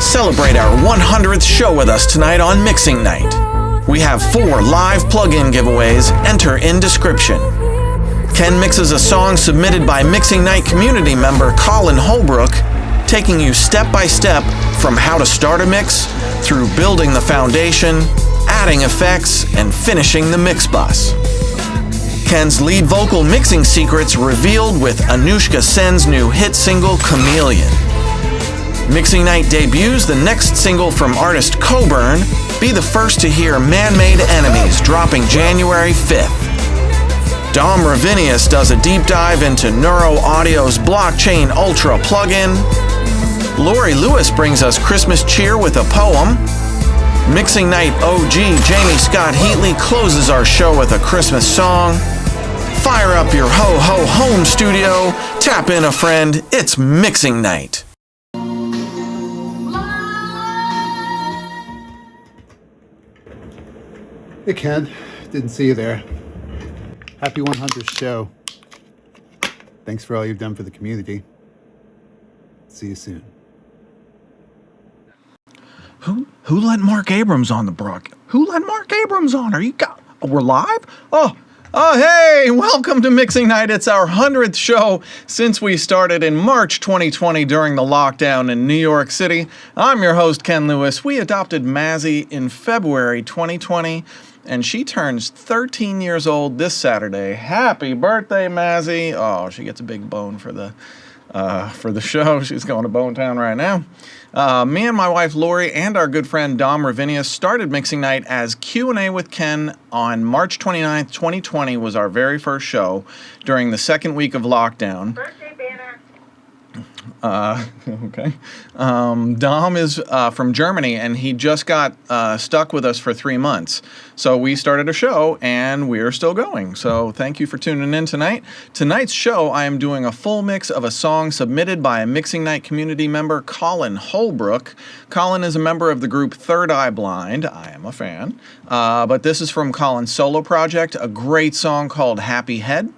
Celebrate our 100th show with us tonight on Mixing Night. We have 4 live plug-in giveaways. Enter in description. Ken mixes a song submitted by Mixing Night community member Colin Holbrook, taking you step by step from how to start a mix, through building the foundation, adding effects, and finishing the mix bus. Ken's lead vocal mixing secrets revealed with Anushka Sen's new hit single, Chameleon. Mixing Night debuts the next single from artist Coburn. Be the first to hear Man-Made Enemies, dropping January 5th. Dom Ravinius does a deep dive into Neuro Audio's Blockchain Ultra plugin. Lori Lewis brings us Christmas cheer with a poem. Mixing Night OG Jamie Scott Heatley closes our show with a Christmas song. Fire up your ho-ho home studio. Tap in a friend. It's Mixing Night. Hey Ken, didn't see you there. Happy 100th show. Thanks for all you've done for the community. See you soon. Who let Mark Abrams on the broadcast? Who let Mark Abrams on? We're live? Oh, hey, welcome to Mixing Night. It's our 100th show since we started in March 2020 during the lockdown in New York City. I'm your host, Ken Lewis. We adopted Mazzy in February 2020, and she turns 13 years old this Saturday. Happy birthday, Mazzy. Oh, she gets a big bone for the show. She's going to Bone Town right now. Me and my wife Lori and our good friend Dom Ravinius started Mixing Night as Q&A with Ken on March 29th, 2020 was our very first show during the second week of lockdown. Birthday banner. Okay. Dom is from Germany, and he just got stuck with us for 3 months. So we started a show, and we're still going. So thank you for tuning in tonight. Tonight's show, I am doing a full mix of a song submitted by a Mixing Night community member, Colin Holbrook. Colin is a member of the group Third Eye Blind. I am a fan. But this is from Colin's solo project, a great song called Happy Head.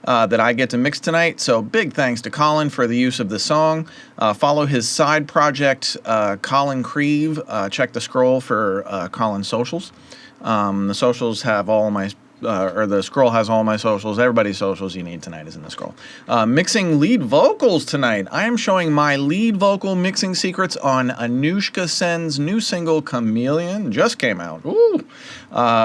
That I get to mix tonight. So big thanks to Colin for the use of the song. Follow his side project, Colin Creve. Check the scroll for Colin's socials. The socials have all my, or the scroll has all my socials. Everybody's socials you need tonight is in the scroll. Mixing lead vocals tonight. I am showing my lead vocal mixing secrets on Anushka Sen's new single, Chameleon. Just came out. Ooh.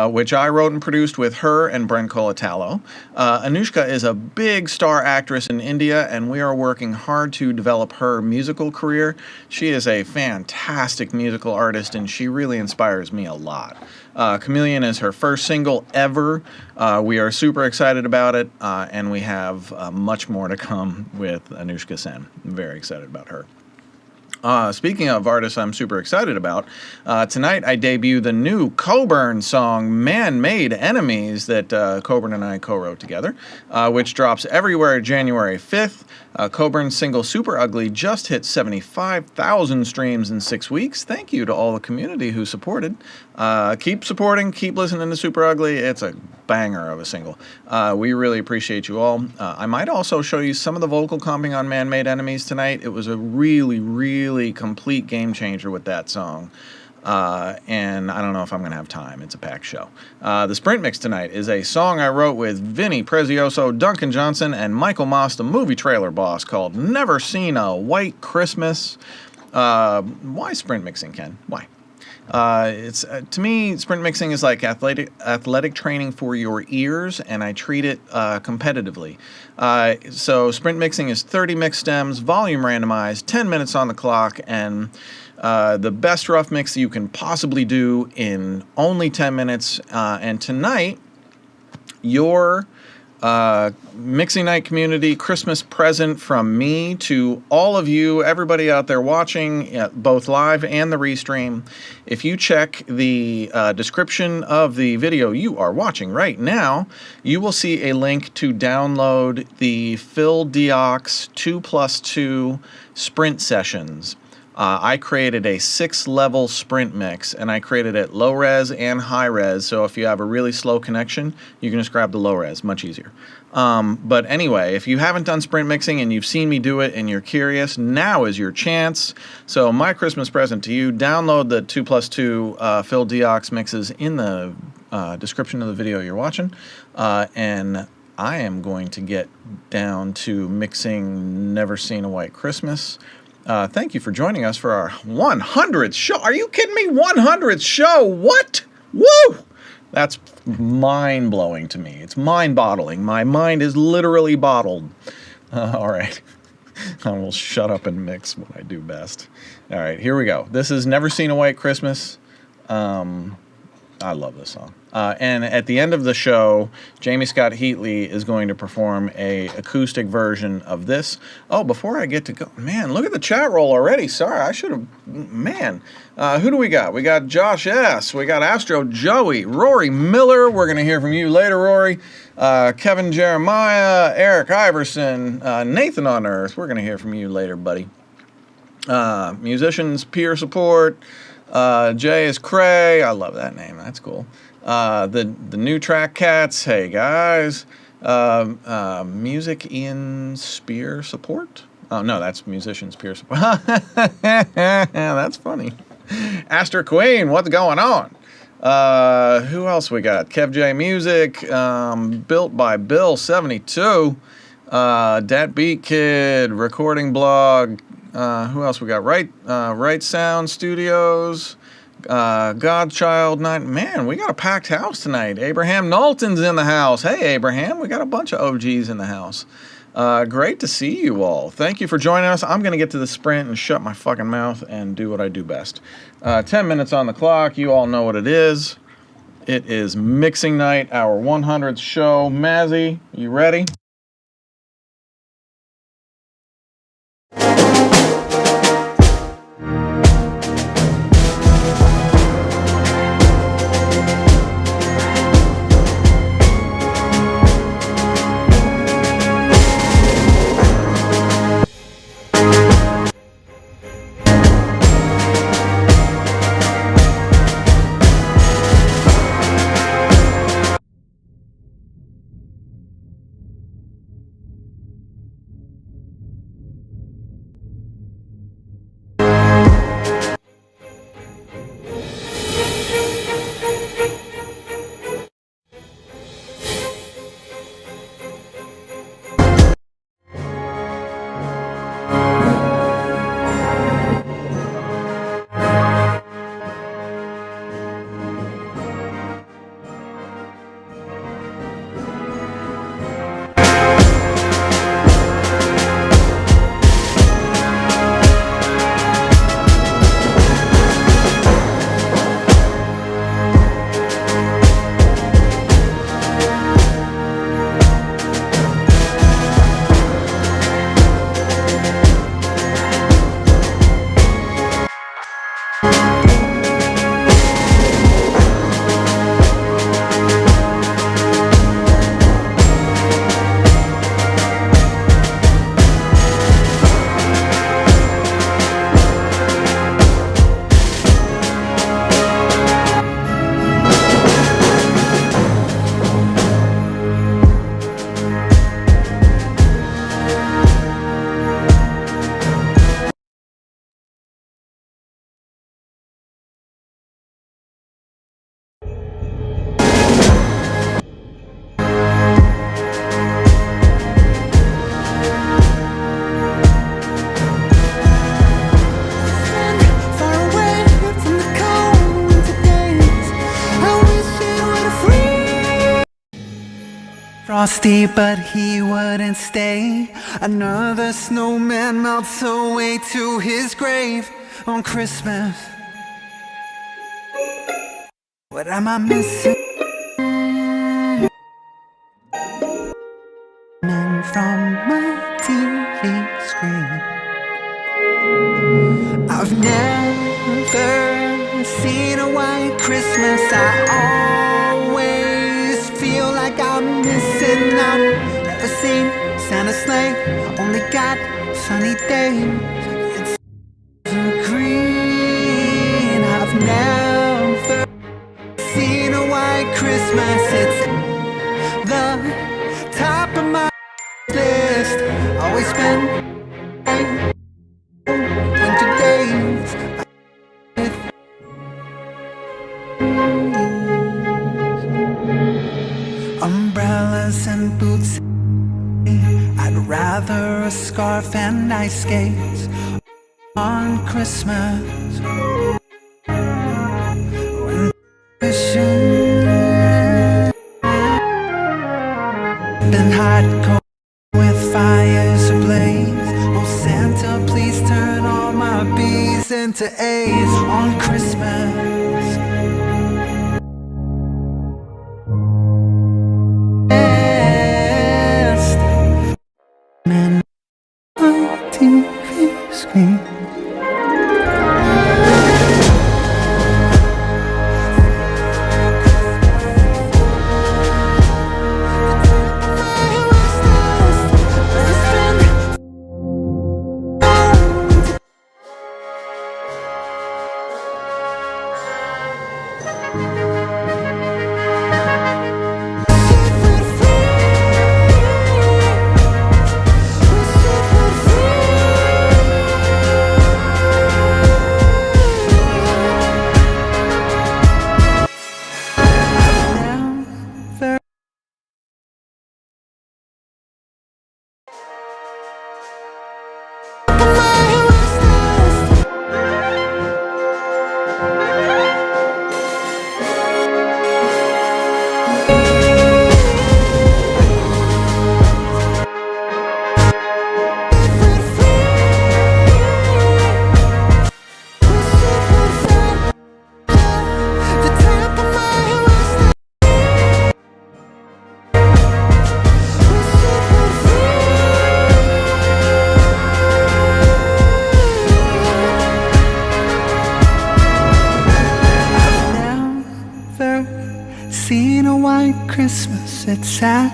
Which I wrote and produced with her and Brent Colatalo. Anushka is a big star actress in India, and we are working hard to develop her musical career. She is a fantastic musical artist, and she really inspires me a lot. Chameleon is her first single ever. We are super excited about it, and we have much more to come with Anushka Sen. I'm very excited about her. Speaking of artists I'm super excited about, tonight I debut the new Coburn song, Man-Made Enemies, that Coburn and I co-wrote together, which drops everywhere January 5th. Coburn's single, Super Ugly, just hit 75,000 streams in 6 weeks. Thank you to all the community who supported. Keep supporting, keep listening to Super Ugly. It's a banger of a single. We really appreciate you all. I might also show you some of the vocal comping on Man-Made Enemies tonight. It was a really, really complete game changer with that song. And I don't know if I'm going to have time. It's a packed show. The Sprint Mix tonight is a song I wrote with Vinny Prezioso, Duncan Johnson, and Michael Moss, the movie trailer boss, called Never Seen a White Christmas. Why sprint mixing, Ken? Why? It's to me, sprint mixing is like athletic training for your ears, and I treat it competitively. So sprint mixing is 30 mix stems, volume randomized, 10 minutes on the clock, and the best rough mix you can possibly do in only 10 minutes. And tonight, your Mixing Night community Christmas present from me to all of you, everybody out there watching, both live and the restream. If you check the description of the video you are watching right now, you will see a link to download the Phil Diox 2+2 sprint sessions. I created a 6-level sprint mix, and I created it low res and high res. So if you have a really slow connection, you can just grab the low res, much easier. But anyway, if you haven't done sprint mixing and you've seen me do it and you're curious, now is your chance. So my Christmas present to you, download the 2+2 Phil Diox mixes in the description of the video you're watching. And I am going to get down to mixing Never Seen a White Christmas. Thank you for joining us for our 100th show. Are you kidding me? 100th show? What? Woo! That's mind-blowing to me. It's mind-boggling. My mind is literally bottled. All right. I will shut up and mix what I do best. All right, here we go. This is Never Seen a White Christmas. I love this song. And at the end of the show, Jamie Scott Heatley is going to perform a acoustic version of this. Oh, before I get to go, man, look at the chat roll already. Sorry, I should have, man. Who do we got? We got Josh S. We got Astro Joey, Rory Miller. We're going to hear from you later, Rory. Kevin Jeremiah, Eric Iverson, Nathan on Earth. We're going to hear from you later, buddy. Musicians, peer support. Jay is Cray. I love that name. That's cool. The new track cats. Hey guys. Music in Spear support. Oh no, that's musicians peer support. That's funny. Aster Queen, what's going on? Who else we got? Kev J Music. Built by Bill 72. Dat Beat Kid. Recording blog. Who else we got? Right Sound Studios, Godchild 9. Man, we got a packed house tonight. Abraham Knowlton's in the house. Hey, Abraham, we got a bunch of OGs in the house. Great to see you all. Thank you for joining us. I'm going to get to the sprint and shut my fucking mouth and do what I do best. 10 minutes on the clock. You all know what it is. It is mixing night, our 100th show. Mazzy, you ready? Frosty, but he wouldn't stay. Another snowman melts away to his grave on Christmas. What am I missing from my TV screen? I've never seen a white Christmas. I always feel like I'm missing out. Never seen Santa's sleigh, only got sunny days. It's a snowman winter days. Umbrellas and boots, I'd rather a scarf and ice skates on Christmas. When been hot, cold, with fires ablaze. Oh Santa, please turn all my B's into A's on Christmas. Man, my TV screen. Seen a white Christmas, it's sad.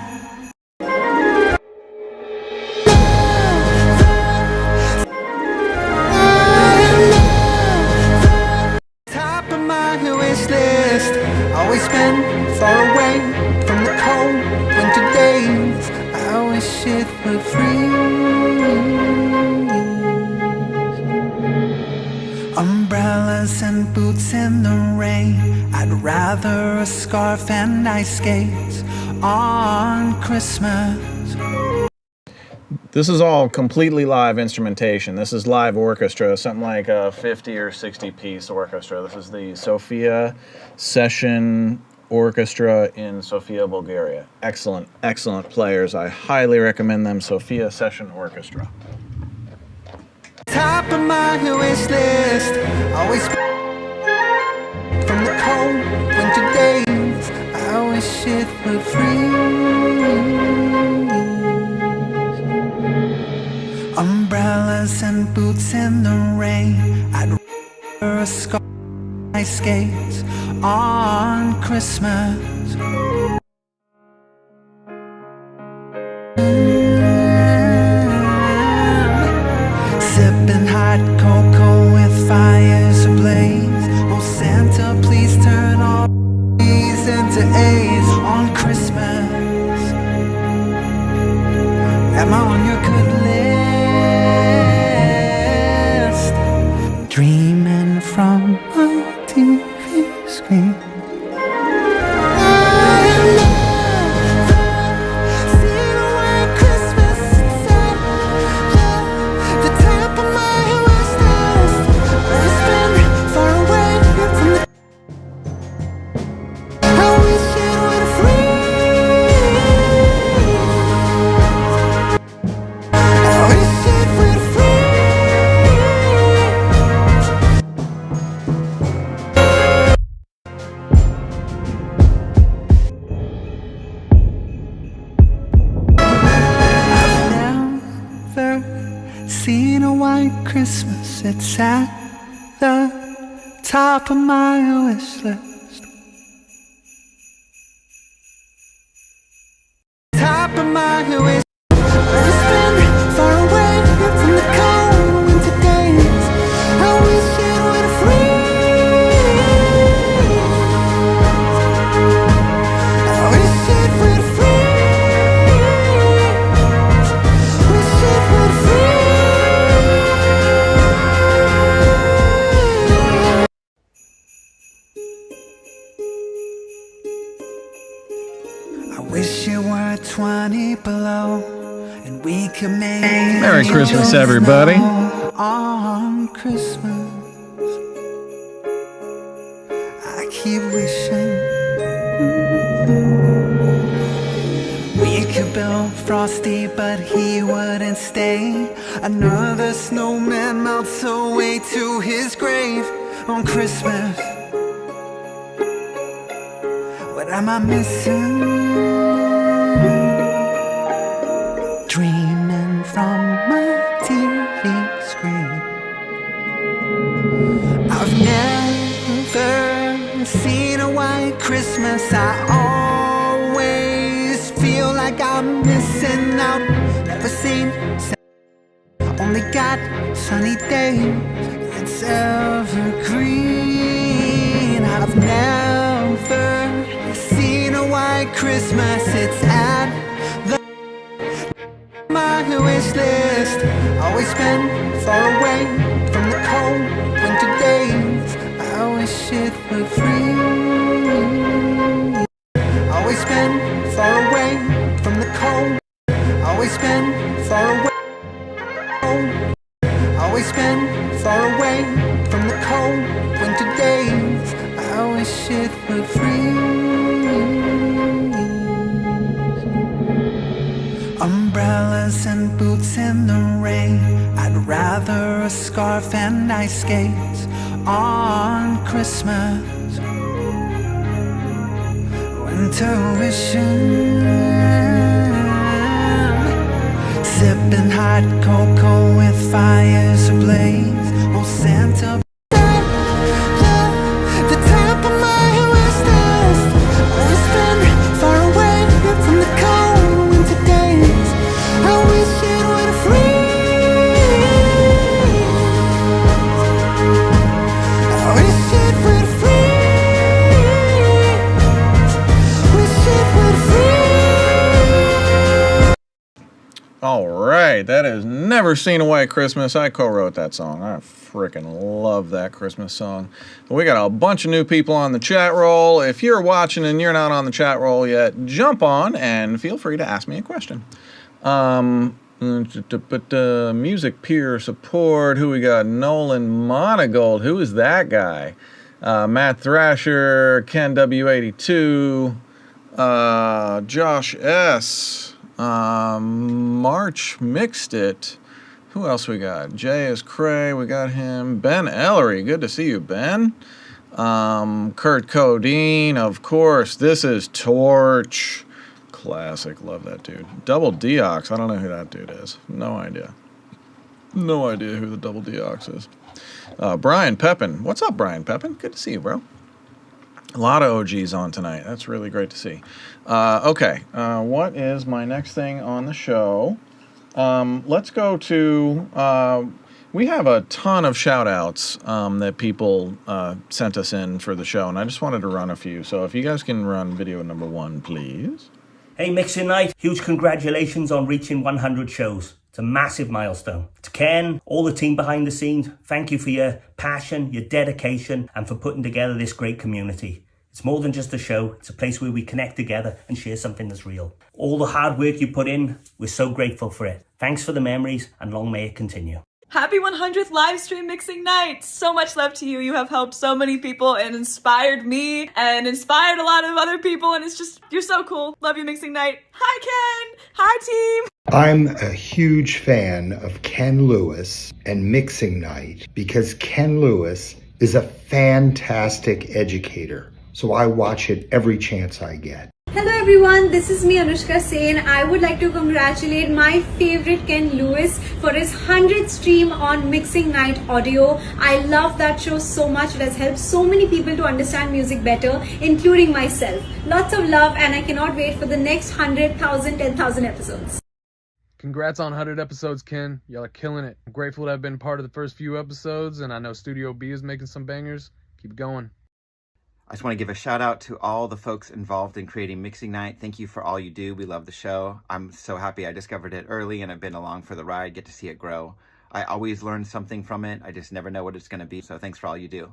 Top of my wish list, always been far away from the cold winter days. I wish it would freeze. Umbrellas and boots in the rain, I'd rather a scarf and ice skates on Christmas. This is all completely live instrumentation. This is live orchestra, something like a 50 or 60 piece orchestra. This is the Sofia Session Orchestra in Sofia, Bulgaria. Excellent, excellent players. I highly recommend them, Sofia Session Orchestra. Top of my wish list, always from the cold winter days. I wish it would freeze. Umbrellas and boots in the rain, I'd rather a scarf and ice skates on Christmas. Sipping hot cocoa with fires ablaze. Oh Santa, please turn all B's into A's on Christmas. Am I on your good list? Dreaming from my TV screen. Seen a white Christmas, it's at the top of my wish list. Top of my wish list. It's been far away from the cold winter days. I wish it would freeze. I wish it would freeze. Wish it would freeze. right below, and we can make Merry Christmas, everybody. on Christmas. I keep wishing we could build Frosty, but he wouldn't stay. Another snowman melts away to his grave on Christmas. What am I missing? Dreaming from my TV screen. I've never seen a white Christmas. I always feel like I'm missing out. Never seen, only got sunny days. It's evergreen. I've never seen a white Christmas. It's at the my wish list. Always been far away from the cold winter days. I wish it would freeze. Always been far away from the cold. Always been far away. Always been far away from the cold winter days. I wish it would freeze. Umbrellas and boots in the rain. I'd rather a scarf and ice skates on Christmas. Winter wishing. Sipping hot cocoa with fires ablaze. Oh, Santa, the top of my wish list. Always been far away from the cold winter days. I wish it would freeze. I wish it would freeze. Wish it would freeze. All right, that is Never Seen a White Christmas. I co-wrote that song. I freaking love that Christmas song. We got a bunch of new people on the chat roll. If you're watching and you're not on the chat roll yet, jump on and feel free to ask me a question. Music peer support. Who we got? Nolan Monagold. Who is that guy? Matt Thrasher, Ken W82, Josh S. March Mixed It. Who else we got? Jay is Cray. We got him. Ben Ellery. Good to see you, Ben. Kurt Codine, of course. This is Torch. Classic. Love that dude. Double Deox. I don't know who that dude is. No idea. No idea who the Double Deox is. Brian Pepin. What's up, Brian Pepin? Good to see you, bro. A lot of OGs on tonight. That's really great to see. Okay, what is my next thing on the show? Let's go to... we have a ton of shout-outs that people sent us in for the show, and I just wanted to run a few. So if you guys can run video number 1, please. Hey, Mixing Night. Huge congratulations on reaching 100 shows. It's a massive milestone. To Ken, all the team behind the scenes, thank you for your passion, your dedication, and for putting together this great community. It's more than just a show. It's a place where we connect together and share something that's real. All the hard work you put in, we're so grateful for it. Thanks for the memories, and long may it continue. Happy 100th live stream Mixing Night! So much love to you. You have helped so many people and inspired me and inspired a lot of other people, and it's just, you're so cool. Love you, Mixing Night. Hi, Ken! Hi, team! I'm a huge fan of Ken Lewis and Mixing Night because Ken Lewis is a fantastic educator. So I watch it every chance I get. Hello everyone, this is me Anushka Sen. I would like to congratulate my favorite Ken Lewis for his 100th stream on Mixing Night Audio. I love that show so much. It has helped so many people to understand music better, including myself. Lots of love, and I cannot wait for the next 100,000, 10,000 episodes. Congrats on 100 episodes, Ken. Y'all are killing it. I'm grateful to have been part of the first few episodes, and I know Studio B is making some bangers. Keep it going. I just want to give a shout out to all the folks involved in creating Mixing Night. Thank you for all you do. We love the show. I'm so happy I discovered it early and I've been along for the ride, get to see it grow. I always learn something from it. I just never know what it's going to be. So thanks for all you do.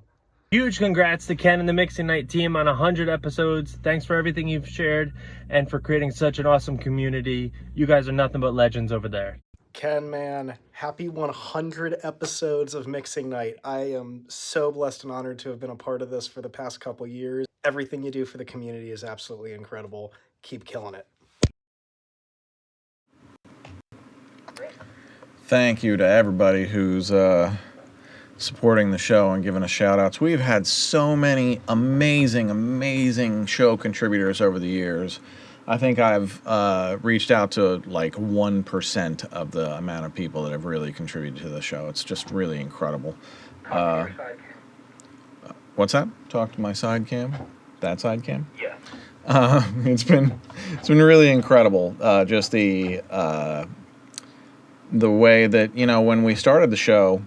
Huge congrats to Ken and the Mixing Night team on 100 episodes. Thanks for everything you've shared and for creating such an awesome community. You guys are nothing but legends over there. Ken, man, happy 100 episodes of Mixing Night. I am so blessed and honored to have been a part of this for the past couple years. Everything you do for the community is absolutely incredible. Keep killing it. Thank you to everybody who's supporting the show and giving us shout outs. We've had so many amazing show contributors over the years. I think I've reached out to like 1% of the amount of people that have really contributed to the show. It's just really incredible. What's that? Talk to my side cam? That side cam? Yeah. It's been really incredible. Just the way that, you know, when we started the show,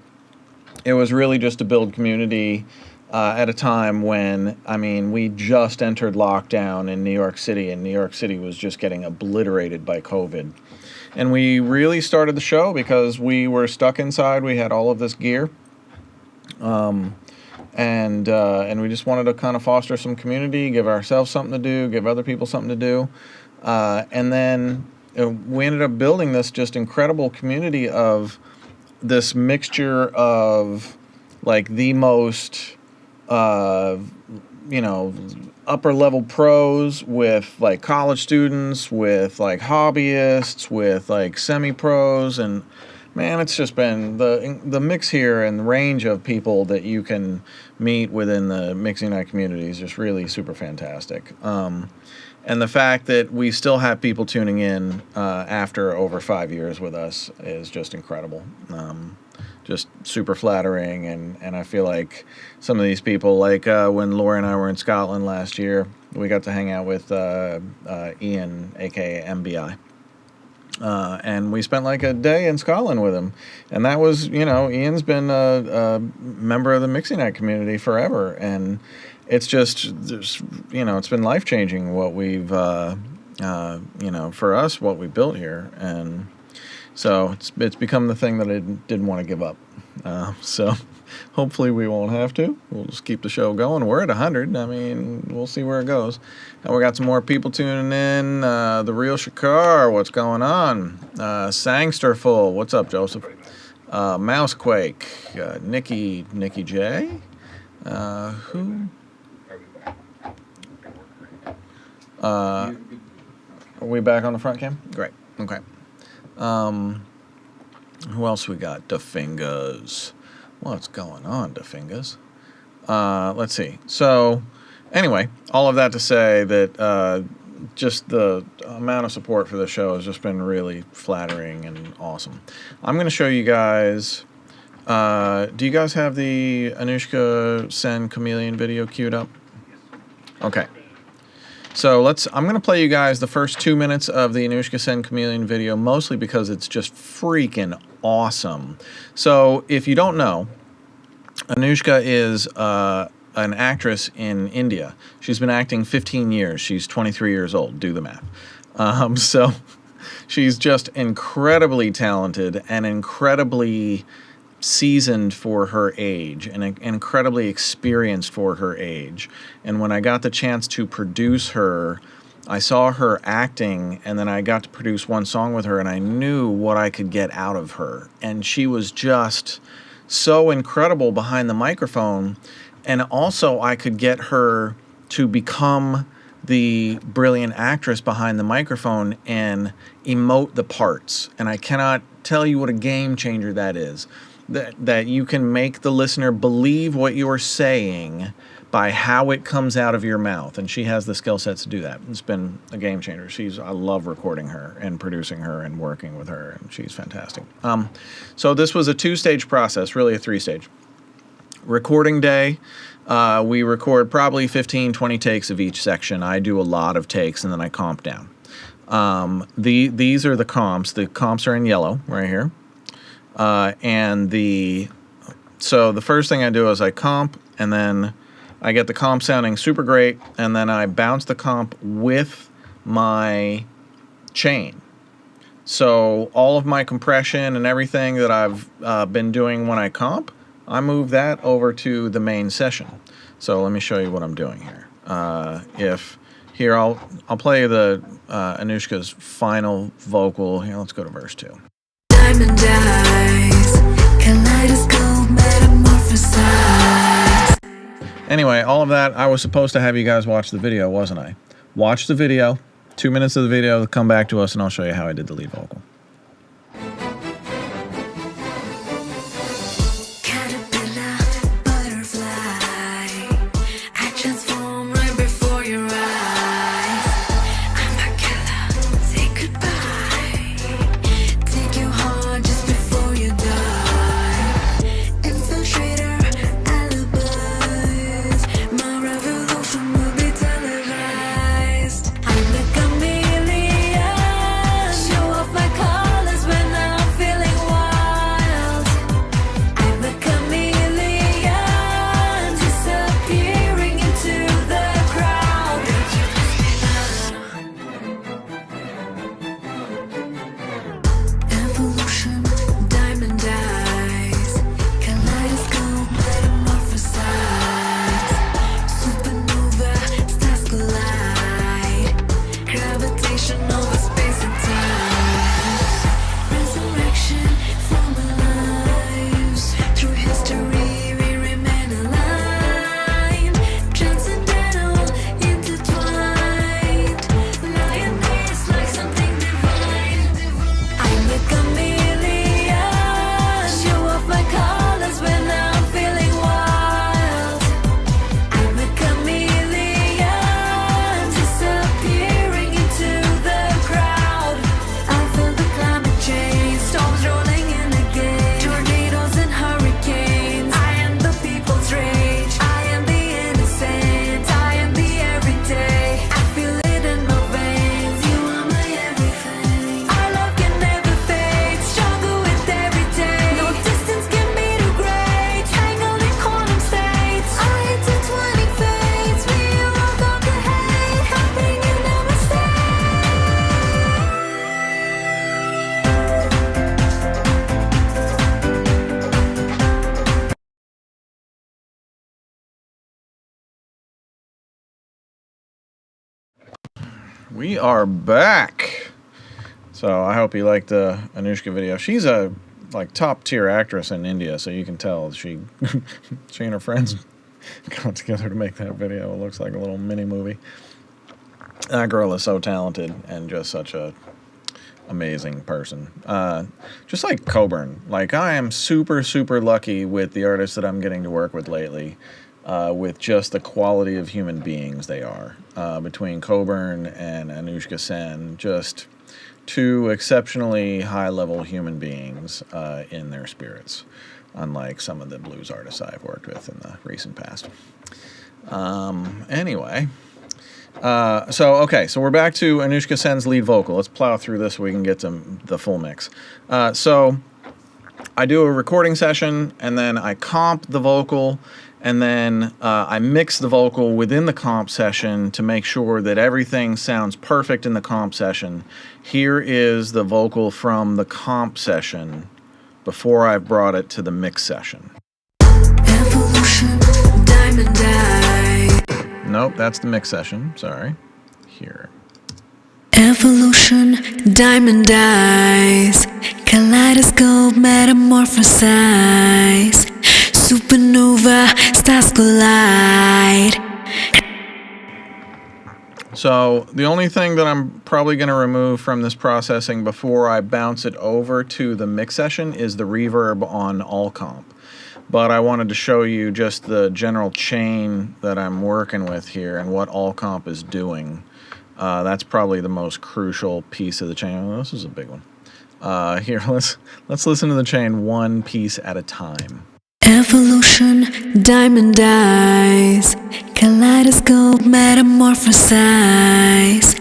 it was really just to build community at a time when, I mean, we just entered lockdown in New York City, and New York City was just getting obliterated by COVID. And we really started the show because we were stuck inside. We had all of this gear. And we just wanted to kind of foster some community, give ourselves something to do, give other people something to do. And then we ended up building this just incredible community of this mixture of like the most, you know, upper level pros with like college students, with like hobbyists, with like semi-pros, and man, it's just been the mix here and the range of people that you can meet within the Mixing Night community is just really super fantastic. And the fact that we still have people tuning in after over 5 years with us is just incredible. Just super flattering, and I feel like some of these people, like when Laura and I were in Scotland last year, we got to hang out with Ian, aka MBI. And we spent like a day in Scotland with him. And that was, you know, Ian's been a member of the Mixing Night community forever. And it's just, you know, it's been life-changing what we've, you know, for us, what we built here. And so it's become the thing that I didn't want to give up. So hopefully we won't have to. We'll just keep the show going. We're at 100. I mean, we'll see where it goes. And we got some more people tuning in. The Real Shakar, what's going on? Sangsterful, what's up, Joseph? Mousequake, Nikki J. Who? Are we back on the front cam? Great. Okay. Who else we got? DaFingers. What's going on, DaFingers? Let's see. So, anyway, all of that to say that just the amount of support for the show has just been really flattering and awesome. I'm going to show you guys. Do you guys have the Anushka Sen Chameleon video queued up? Okay. So I'm going to play you guys the first 2 minutes of the Anushka Sen Chameleon video, mostly because it's just freaking awesome. So if you don't know, Anushka is an actress in India. She's been acting 15 years. She's 23 years old. Do the math. So she's just incredibly talented and incredibly seasoned for her age and incredibly experienced for her age. And when I got the chance to produce her, I saw her acting, and then I got to produce one song with her, and I knew what I could get out of her. And she was just so incredible behind the microphone. And also I could get her to become the brilliant actress behind the microphone and emote the parts. And I cannot tell you what a game changer that is. That you can make the listener believe what you're saying by how it comes out of your mouth, and she has the skill sets to do that. It's been a game changer. I love recording her and producing her and working with her, and she's fantastic. So this was a 2-stage process, really a 3-stage. Recording day, we record probably 15, 20 takes of each section. I do a lot of takes, and then I comp down. These are the comps. The comps are in yellow right here. So the first thing I do is I comp, and then I get the comp sounding super great, and then I bounce the comp with my chain. So all of my compression and everything that I've been doing when I comp I move that over to the main session. So let me show you what I'm doing here. Here I'll play the Anushka's final vocal. Here, let's go to verse 2. Diamond eyes, kaleidoscope metamorphosize. Anyway, all of that, I was supposed to have you guys watch the video, wasn't I? Watch the video, 2 minutes of the video, come back to us and I'll show you how I did the lead vocal. Caterpillar, butterfly, I transform right before your eyes. I'm a killer, say goodbye. Take your heart just before you die. Infiltrator, alibis. My revolution will be televised. I'm the chameleon. Show off my colors when I'm feeling wild. I'm the chameleon, disappearing into the crowd. Evolution, diamond eyes, kaleidoscope metamorphosize. Supernova, stars collide. Gravitation over space and time. Resurrection from our lives. Through history we remain alive. Transcendental, intertwined. Lioness like something divine. I'm the chameleon. Show off my colors when I'm feeling wild. I'm the chameleon, disappearing into the crowd. I feel the climate change, storms rolling in again, tornadoes and hurricanes. I am the people's rage, I am the innocent, I am the everyday. I feel it in my veins, you are my everything. Our love can never fade, stronger with every day. No distance can be too great, tangled in quantum states. Our intertwining fates, we will conquer hate, helping in our We are back. So I hope you liked the Anushka video. She's a top tier actress in India, so you can tell she and her friends got together to make that video. It looks like a little mini movie. That girl is so talented and just such a amazing person. Just like Coburn. Like, I am super, super lucky with the artists that I'm getting to work with lately, with just the quality of human beings they are. Between Coburn and Anushka Sen, just two exceptionally high-level human beings in their spirits, unlike some of the blues artists I've worked with in the recent past. Anyway... So we're back to Anushka Sen's lead vocal. Let's plow through this so we can get to the full mix. So I do a recording session, and then I comp the vocal, and then I mix the vocal within the comp session to make sure that everything sounds perfect in the comp session. Here is the vocal from the comp session before I brought it to the mix session. Evolution, diamond eye. Nope, that's the mix session. Sorry. Here. Evolution, diamond eyes, kaleidoscope metamorphosize. Supernova, stars collide. So the only thing that I'm probably going to remove from this processing before I bounce it over to the mix session is the reverb on ALLCOMP. But I wanted to show you just the general chain that I'm working with here and what ALLCOMP is doing. That's probably the most crucial piece of the chain. Oh, this is a big one. Here, let's listen to the chain one piece at a time. Evolution, diamond eyes, kaleidoscope metamorphosize.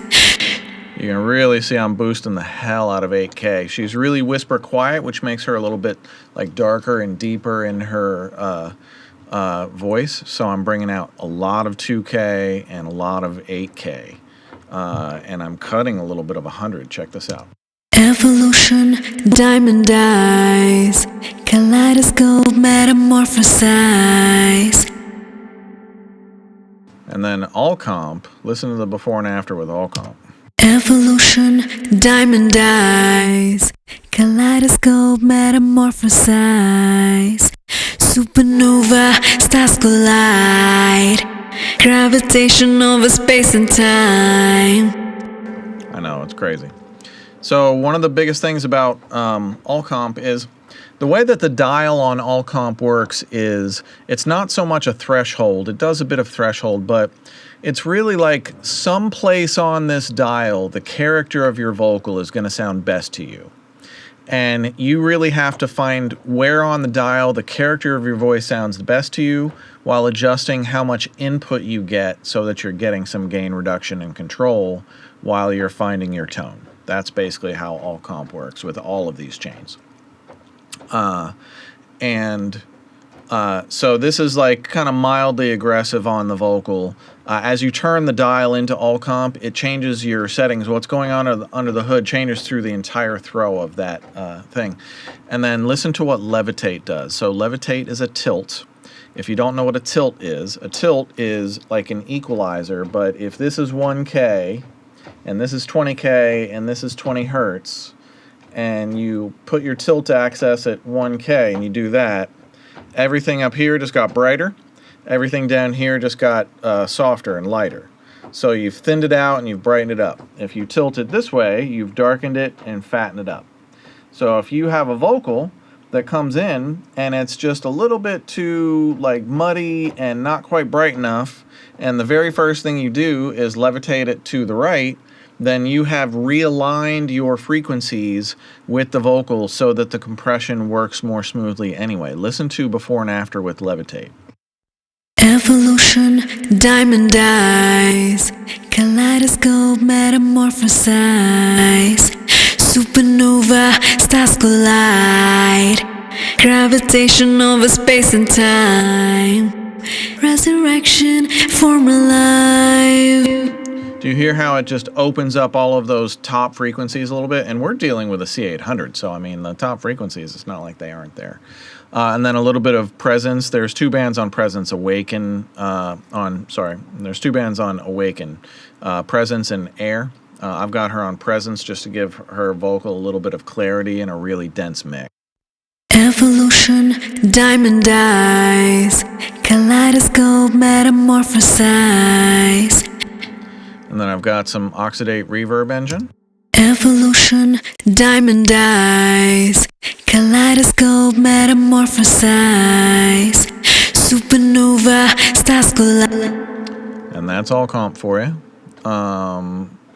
You can really see I'm boosting the hell out of 8K. She's really whisper quiet, which makes her a little bit like darker and deeper in her voice. So I'm bringing out a lot of 2K and a lot of 8K. And I'm cutting a little bit of 100. Check this out. Evolution, diamond eyes, kaleidoscope, metamorphosize. And then ALLCOMP, listen to the before and after with ALLCOMP. Evolution, diamond eyes, kaleidoscope, metamorphosize. Supernova, stars collide, gravitation over space and time. I know, it's crazy. So one of the biggest things about ALLCOMP is the way that the dial on ALLCOMP works is it's not so much a threshold. It does a bit of threshold, but it's really like someplace on this dial, the character of your vocal is going to sound best to you. And you really have to find where on the dial the character of your voice sounds the best to you while adjusting how much input you get so that you're getting some gain reduction and control while you're finding your tone. That's basically how ALLCOMP works with all of these chains. So this is like kind of mildly aggressive on the vocal. As you turn the dial into ALLCOMP, it changes your settings. What's going on under the hood changes through the entire throw of that thing. And then listen to what levitate does. So levitate is a tilt. If you don't know what a tilt is like an equalizer, but if this is 1K, and this is 20K, and this is 20 Hertz, and you put your tilt access at 1K, and you do that, everything up here just got brighter, everything down here just got softer and lighter. So you've thinned it out and you've brightened it up. If you tilt it this way, you've darkened it and fattened it up. So if you have a vocal that comes in and it's just a little bit too like muddy and not quite bright enough, and the very first thing you do is levitate it to the right, then you have realigned your frequencies with the vocal so that the compression works more smoothly anyway. Listen to before and after with levitate. Evolution, diamond eyes, kaleidoscope, metamorphosize. Supernova, stars collide, gravitation over space and time. Resurrection, form alive. Do you hear how it just opens up all of those top frequencies a little bit? And we're dealing with a C800, so I mean the top frequencies, it's not like they aren't there. And then a little bit of presence. There's two bands on presence, there's two bands on Awaken, presence and air. I've got her on presence just to give her vocal a little bit of clarity in a really dense mix. Evolution, diamond eyes, kaleidoscope, metamorphosize. And then I've got some Oxidate Reverb Engine. Evolution, diamond eyes, kaleidoscope, metamorphosize. Supernova, stars collide. And that's ALLCOMP for you.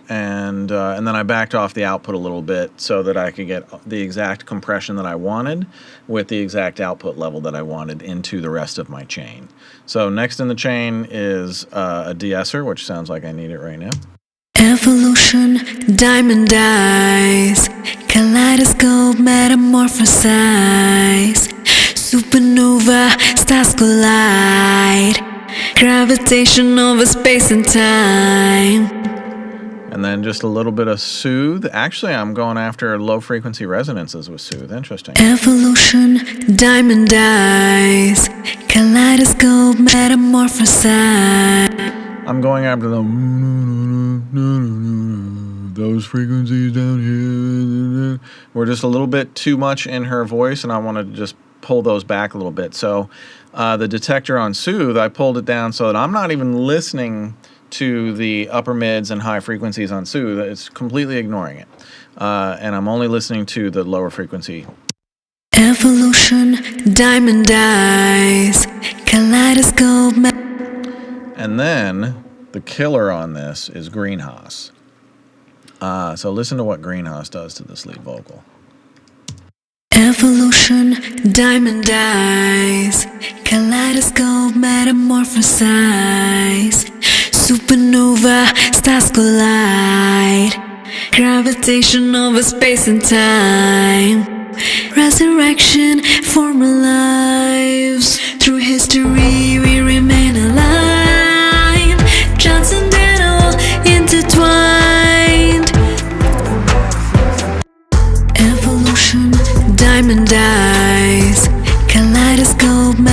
And then I backed off the output a little bit so that I could get the exact compression that I wanted with the exact output level that I wanted into the rest of my chain. So next in the chain is a de-esser, which sounds like I need it right now. Evolution, diamond eyes, kaleidoscope, metamorphosize. Supernova, stars collide, gravitation over space and time. And then just a little bit of soothe. Actually, I'm going after low frequency resonances with soothe. Interesting. Evolution, diamond eyes, kaleidoscope, metamorphosize. I'm going after those frequencies down here. We're just a little bit too much in her voice, and I want to just pull those back a little bit. So the detector on soothe, I pulled it down so that I'm not even listening to the upper mids and high frequencies on soothe. It's completely ignoring it. And I'm only listening to the lower frequency. Evolution, diamond eyes, kaleidoscope. And then the killer on this is GreenHAAS. So listen to what GreenHAAS does to this lead vocal. Evolution, diamond eyes, kaleidoscope, metamorphosize. Supernova, stars collide, gravitation over space and time. Resurrection, form lives. Through history we remain alive. Transcendental, intertwined.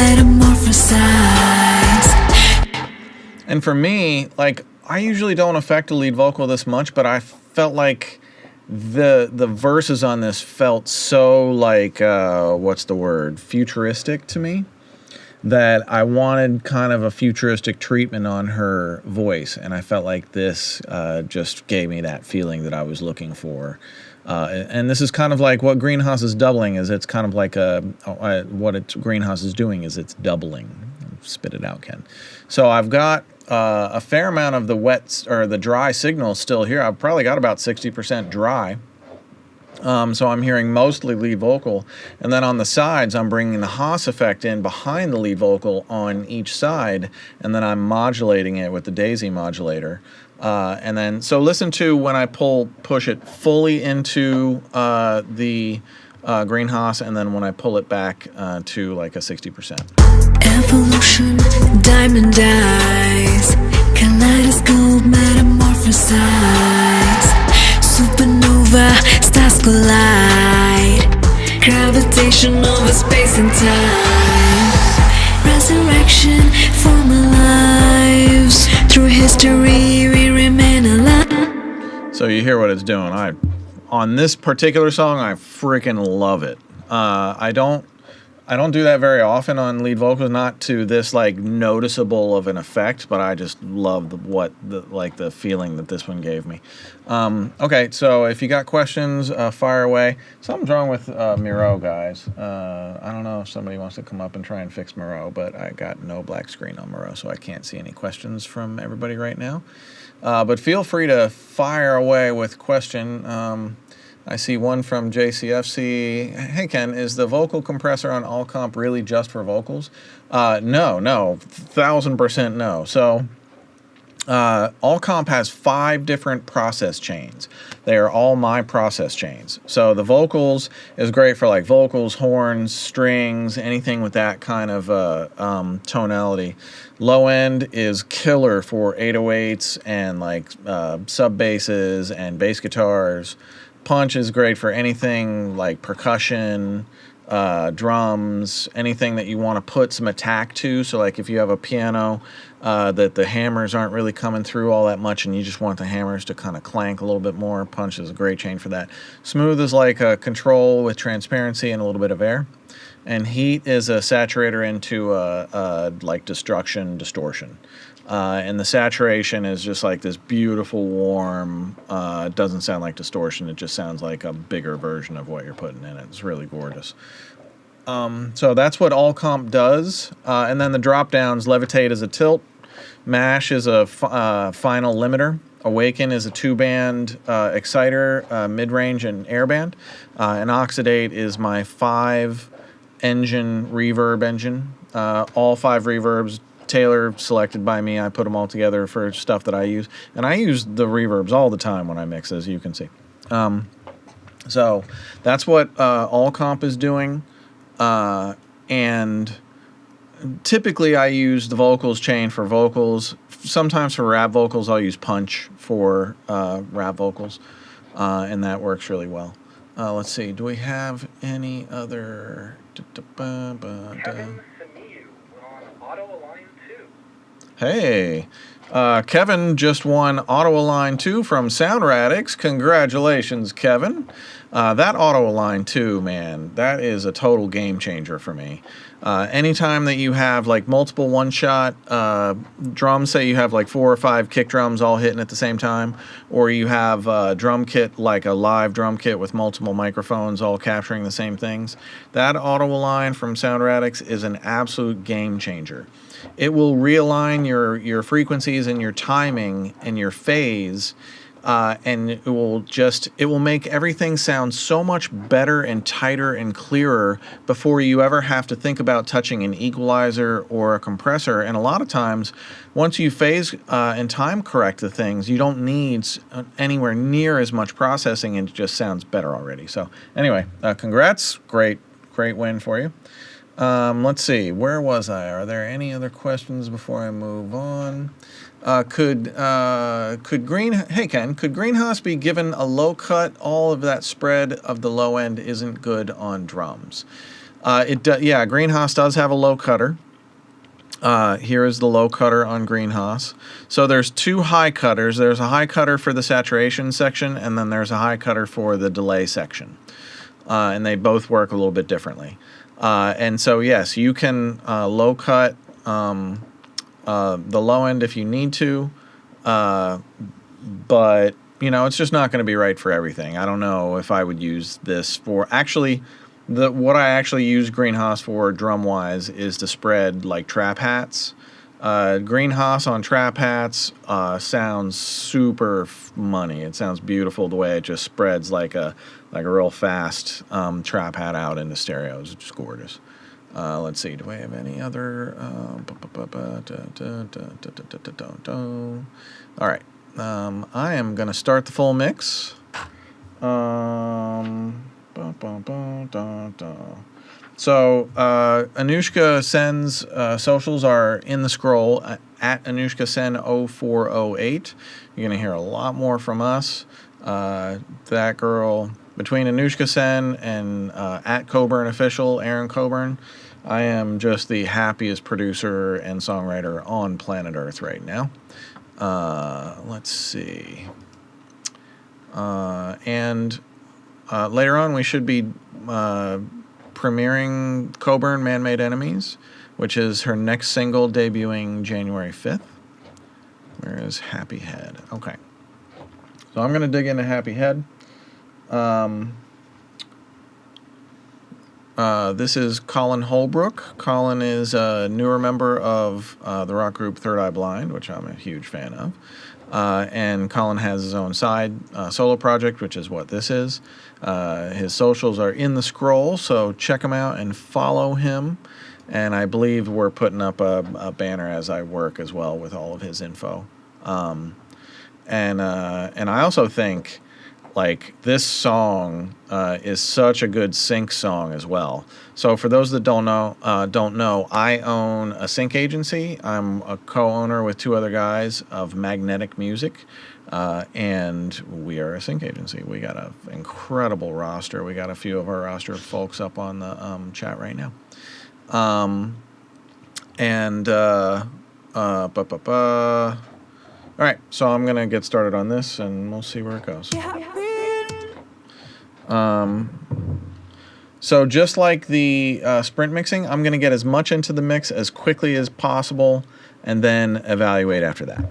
metamorphosize. And for me, like, I usually don't affect a lead vocal this much, but I felt like the verses on this felt so like, what's the word, futuristic to me, that I wanted kind of a futuristic treatment on her voice, and I felt like this just gave me that feeling that I was looking for. And this is kind of like what GreenHAAS is doubling, is it's kind of like GreenHAAS is doing is it's doubling. Spit it out, Ken. So I've got a fair amount of the wet or the dry signal still here. I've probably got about 60% dry. So I'm hearing mostly lead vocal, and then on the sides I'm bringing the Haas effect in behind the lead vocal on each side, and then I'm modulating it with the Daisy modulator. And then, so listen to when I push it fully into the GreenHAAS, and then when I pull it back to like a 60%. Evolution, diamond eyes, kaleidoscope, metamorphosize, supernova, stars collide, gravitation over space and time, resurrection from our lives, through history we remain alive. So you hear what it's doing. On this particular song, I freaking love it. I don't do that very often on lead vocals, not to this like noticeable of an effect, but I just love the feeling that this one gave me. Okay, so if you got questions, fire away. Something's wrong with Neuro, guys. I don't know if somebody wants to come up and try and fix Neuro, but I got no black screen on Neuro, so I can't see any questions from everybody right now. But feel free to fire away with question. I see one from JCFC. Hey, Ken, is the vocal compressor on ALLCOMP really just for vocals? No, 1000% no. So ALLCOMP has 5 different process chains. They are all my process chains. So the vocals is great for like vocals, horns, strings, anything with that kind of tonality. Low end is killer for 808s and like sub basses and bass guitars. Punch is great for anything like percussion, drums, anything that you want to put some attack to. So like if you have a piano that the hammers aren't really coming through all that much and you just want the hammers to kind of clank a little bit more, Punch is a great chain for that. Smooth is like a control with transparency and a little bit of air. And heat is a saturator into like destruction, distortion. And the saturation is just like this beautiful, warm, it doesn't sound like distortion, it just sounds like a bigger version of what you're putting in it. It's really gorgeous. So that's what ALLCOMP does. And then the drop downs, Levitate is a tilt, Mash is a final limiter, Awaken is a 2-band exciter, mid-range and airband, and Oxidate is my 5-engine reverb engine. All 5 reverbs, Taylor selected by me. I put them all together for stuff that I use. And I use the reverbs all the time when I mix, as you can see. So that's what ALLCOMP is doing. And typically I use the vocals chain for vocals. Sometimes for rap vocals, I'll use Punch for rap vocals. And that works really well. Let's see. Do we have any other... Hey, Kevin just won Auto Align 2 from Sound Radix. Congratulations, Kevin. That Auto Align 2, man, that is a total game changer for me. Anytime that you have like multiple one-shot drums, say you have like 4 or 5 kick drums all hitting at the same time, or you have a drum kit, like a live drum kit with multiple microphones all capturing the same things, that Auto Align from Sound Radix is an absolute game changer. It will realign your frequencies and your timing and your phase, and it will make everything sound so much better and tighter and clearer before you ever have to think about touching an equalizer or a compressor. And a lot of times, once you phase and time correct the things, you don't need anywhere near as much processing, and it just sounds better already. So anyway, congrats, great win for you. Let's see, where was I? Are there any other questions before I move on? Could GreenHAAS be given a low cut? All of that spread of the low end isn't good on drums. Yeah, GreenHAAS does have a low cutter. Here is the low cutter on GreenHAAS. So there's two high cutters. There's a high cutter for the saturation section, and then there's a high cutter for the delay section. And they both work a little bit differently. And so, yes, you can low cut the low end if you need to, but, you know, it's just not going to be right for everything. I don't know if I would use this for... Actually, what I actually use GreenHAAS for drum-wise is to spread, like, trap hats. GreenHAAS on trap hats sounds super money. It sounds beautiful the way it just spreads like a real fast trap hat out into stereos. It's just gorgeous. Let's see. Do I have any other? All right. I am gonna start the full mix. So Anushka Sen's socials are in the scroll at Anushka Sen 0408. You're gonna hear a lot more from us. That girl, between Anushka Sen and at Coburn Official, Aaron Coburn, I am just the happiest producer and songwriter on planet Earth right now. Let's see. And later on, we should be premiering Coburn Man-Made Enemies, which is her next single debuting January 5th. Where is Happy Head? Okay. So I'm going to dig into Happy Head. This is Colin Holbrook. Colin is a newer member of the rock group Third Eye Blind, which I'm a huge fan of. And Colin has his own side solo project, which is what this is. His socials are in the scroll, so check him out and follow him. And I believe we're putting up a banner as I work as well with all of his info. And I also think, like, this song is such a good sync song as well. So for those that don't know, I own a sync agency. I'm a co-owner with two other guys of Magnetic Music, and we are a sync agency. We got an incredible roster. We got a few of our roster folks up on the chat right now. All right, so I'm gonna get started on this, and we'll see where it goes. So just like the sprint mixing, I'm going to get as much into the mix as quickly as possible and then evaluate after that.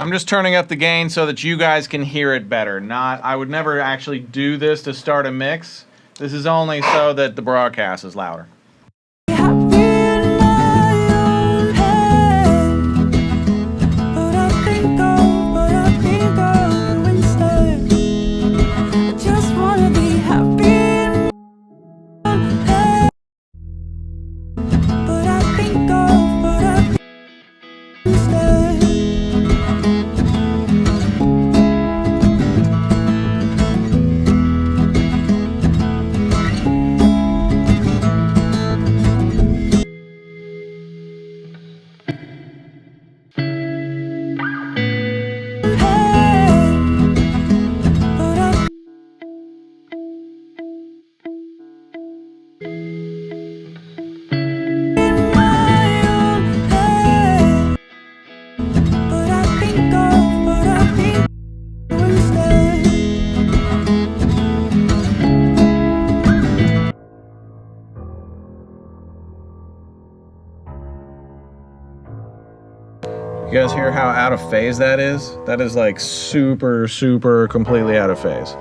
I'm just turning up the gain so that you guys can hear it better. I would never actually do this to start a mix. This is only so that the broadcast is louder. You guys hear how out of phase that is? That is like super, super completely out of phase.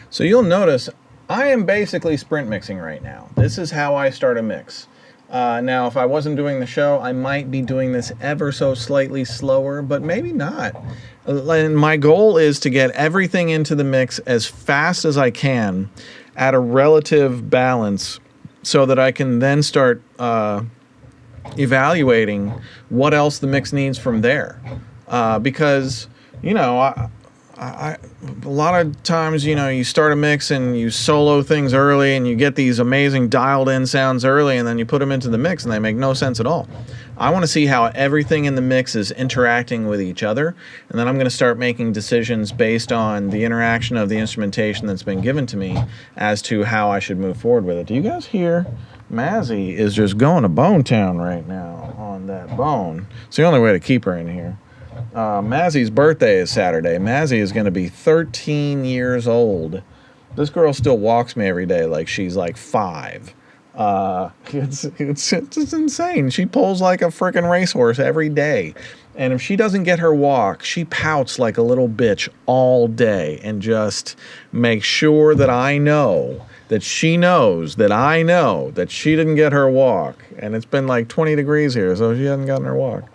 So you'll notice I am basically sprint mixing right now. This is how I start a mix. Now, if I wasn't doing the show, I might be doing this ever so slightly slower, but maybe not. And my goal is to get everything into the mix as fast as I can at a relative balance so that I can then start evaluating what else the mix needs from there. Because, you know, a lot of times, you know, you start a mix and you solo things early and you get these amazing dialed in sounds early and then you put them into the mix and they make no sense at all. I want to see how everything in the mix is interacting with each other, and then I'm going to start making decisions based on the interaction of the instrumentation that's been given to me as to how I should move forward with it. Do you guys hear? Mazzy is just going to Bone Town right now on that bone. It's the only way to keep her in here. Mazzy's birthday is Saturday. Mazzy is going to be 13 years old. This girl still walks me every day like she's like 5. It's insane. She pulls like a freaking racehorse every day. And if she doesn't get her walk, she pouts like a little bitch all day and just makes sure that I know that she knows that I know that she didn't get her walk. And it's been like 20 degrees here, so she hasn't gotten her walk.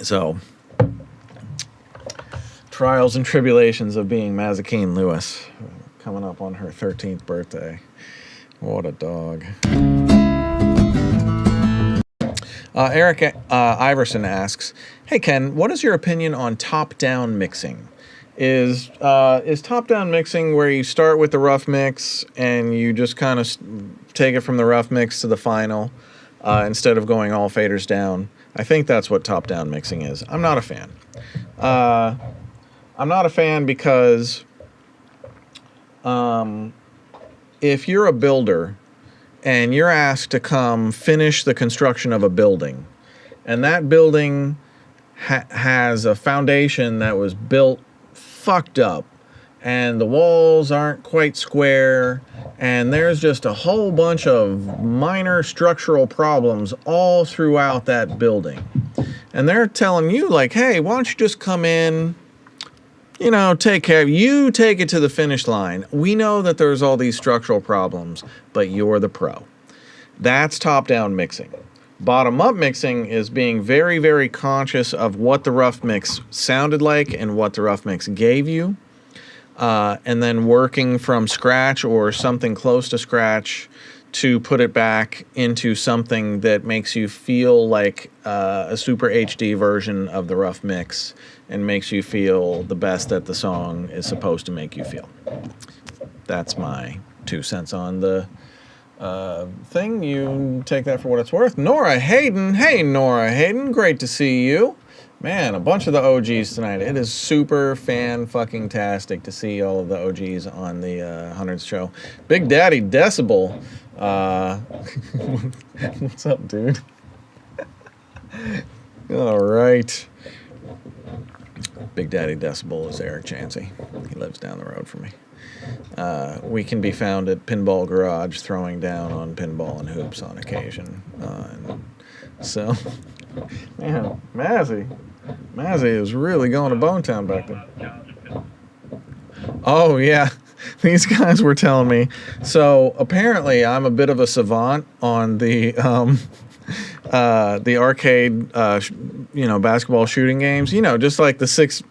So, trials and tribulations of being Mazzy Ken Lewis, coming up on her 13th birthday. What a dog. Eric Iverson asks, "Hey Ken, what is your opinion on top-down mixing? Is top-down mixing where you start with the rough mix and you just kind of take it from the rough mix to the final instead of going all faders down? I think that's what top-down mixing is. I'm not a fan. I'm not a fan because if you're a builder and you're asked to come finish the construction of a building, and that building has a foundation that was built fucked up, and the walls aren't quite square, and there's just a whole bunch of minor structural problems all throughout that building. And they're telling you, like, hey, why don't you just come in, you know, take care of it. You take it to the finish line. We know that there's all these structural problems, but you're the pro. That's top-down mixing. Bottom-up mixing is being very, very conscious of what the rough mix sounded like and what the rough mix gave you. And then working from scratch or something close to scratch to put it back into something that makes you feel like a super HD version of the rough mix and makes you feel the best that the song is supposed to make you feel. That's my 2 cents on the thing. You take that for what it's worth. Nora Hayden. Hey, Nora Hayden. Great to see you. Man, a bunch of the OGs tonight. It is super fan-fucking-tastic to see all of the OGs on the 100th show. Big Daddy Decibel. What's up, dude? All right. Big Daddy Decibel is Eric Chansey. He lives down the road from me. We can be found at Pinball Garage throwing down on pinball and hoops on occasion. So, man, Mazzy is really going to Bone Town back there. Oh, yeah. These guys were telling me. So, apparently, I'm a bit of a savant on the the arcade, basketball shooting games. Just like the 6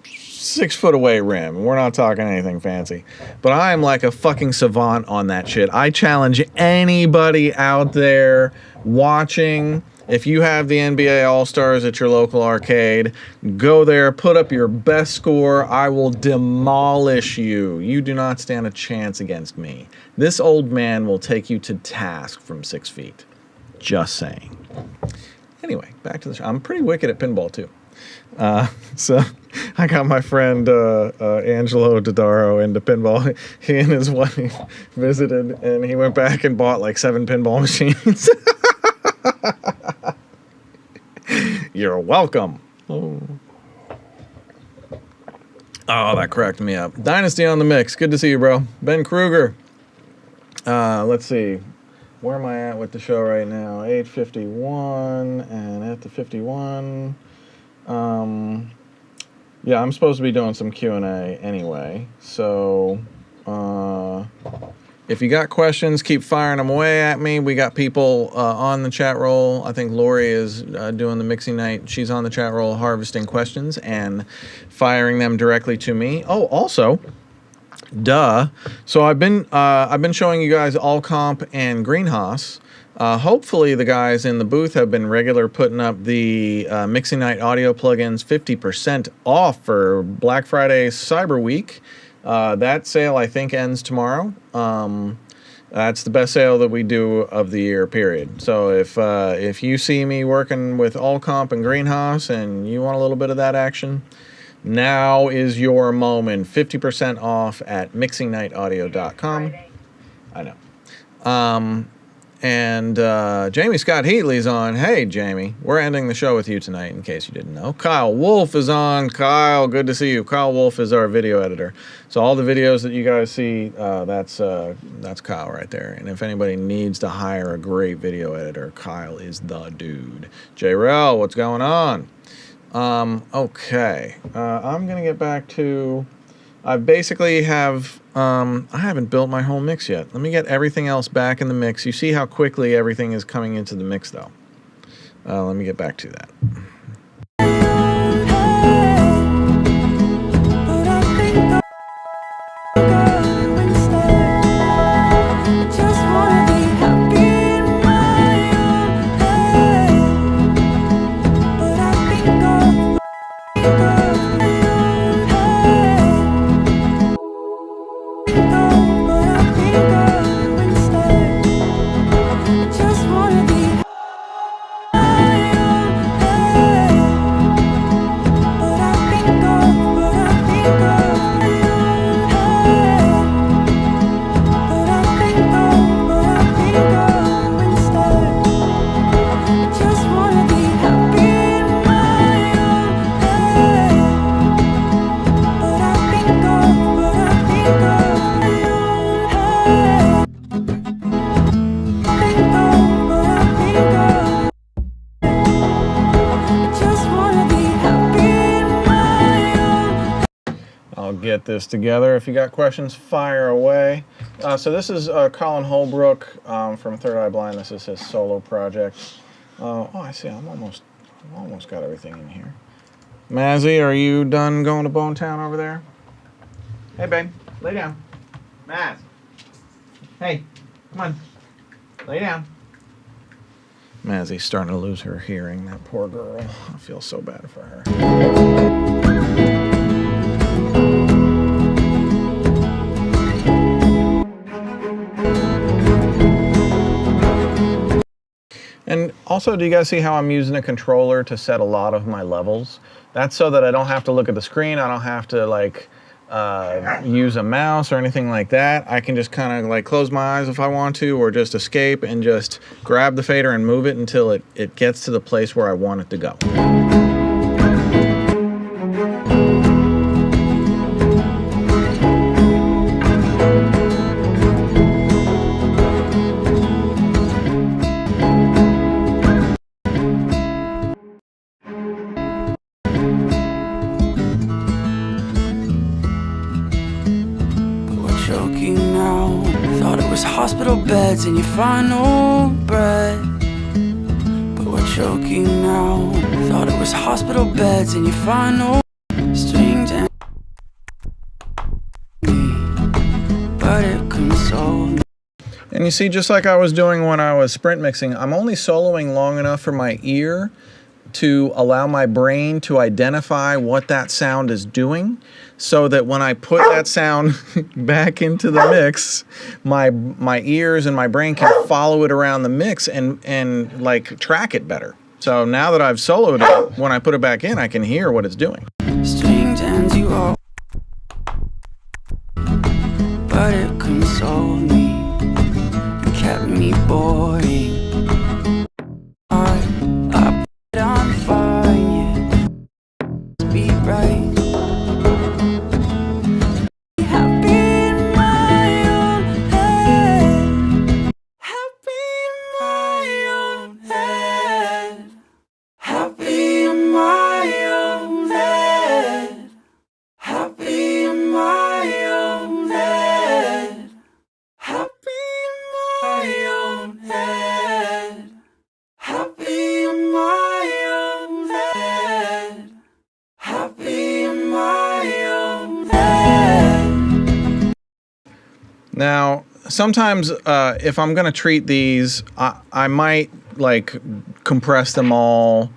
foot away rim. We're not talking anything fancy. But I am like a fucking savant on that shit. I challenge anybody out there watching. If you have the NBA All-Stars at your local arcade, go there, put up your best score. I will demolish you. You do not stand a chance against me. This old man will take you to task from 6 feet. Just saying. Anyway, back to the show. I'm pretty wicked at pinball, too. So I got my friend Angelo Dodaro into pinball. He and his wife visited, and he went back and bought like 7 pinball machines. You're welcome. Oh, that cracked me up. Dynasty on the mix. Good to see you, bro. Ben Kruger. Let's see. Where am I at with the show right now? 8:51, and at the 51. Yeah, I'm supposed to be doing some Q&A anyway. So, if you got questions, keep firing them away at me. We got people on the chat roll. I think Lori is doing the mixing night. She's on the chat roll harvesting questions and firing them directly to me. Oh, also, so I've been showing you guys ALLCOMP and GreenHAAS. Hopefully the guys in the booth have been regular putting up the Mixing Night audio plugins 50% off for Black Friday Cyber Week. That sale, I think, ends tomorrow. That's the best sale that we do of the year, period. So if you see me working with ALLCOMP and GreenHAAS and you want a little bit of that action, now is your moment. 50% off at mixingnightaudio.com. I know. And Jamie Scott Heatley's on. Hey, Jamie, we're ending the show with you tonight, in case you didn't know. Kyle Wolf is on. Kyle, good to see you. Kyle Wolf is our video editor. So all the videos that you guys see, that's Kyle right there. And if anybody needs to hire a great video editor, Kyle is the dude. J-Rel, what's going on? Okay. I'm going to get back to... I basically have... I haven't built my whole mix yet. Let me get everything else back in the mix. You see how quickly everything is coming into the mix, though. Let me get back to that. Get this together. If you got questions, fire away. So this is Colin Holbrook from Third Eye Blind. This is his solo project. I see. I'm almost got everything in here. Mazzy, are you done going to Bone Town over there? Hey, babe, lay down. Maz. Hey, come on, lay down. Mazzy's starting to lose her hearing. That poor girl. I feel so bad for her. And also, do you guys see how I'm using a controller to set a lot of my levels? That's so that I don't have to look at the screen. I don't have to like use a mouse or anything like that. I can just kind of like close my eyes if I want to, or just escape and just grab the fader and move it until it gets to the place where I want it to go. Hospital beds and your final breath, but we're choking now. Thought it was hospital beds and you find no string dance me, but it consoled me. And you see, just like I was doing when I was sprint mixing, I'm only soloing long enough for my ear to allow my brain to identify what that sound is doing, so that when I put that sound back into the mix, my ears and my brain can follow it around the mix and like track it better. So now that I've soloed it, when I put it back in, I can hear what it's doing. Strings and you all, but it consoled me and kept me boring. I'm fine, yeah. Be right. Happy in my own head. Happy in my own head. Happy in my own head. Happy in my own head. Happy in my own head. Happy in my own head. Happy in my own head. Now, sometimes if I'm going to treat these, I might like compress them all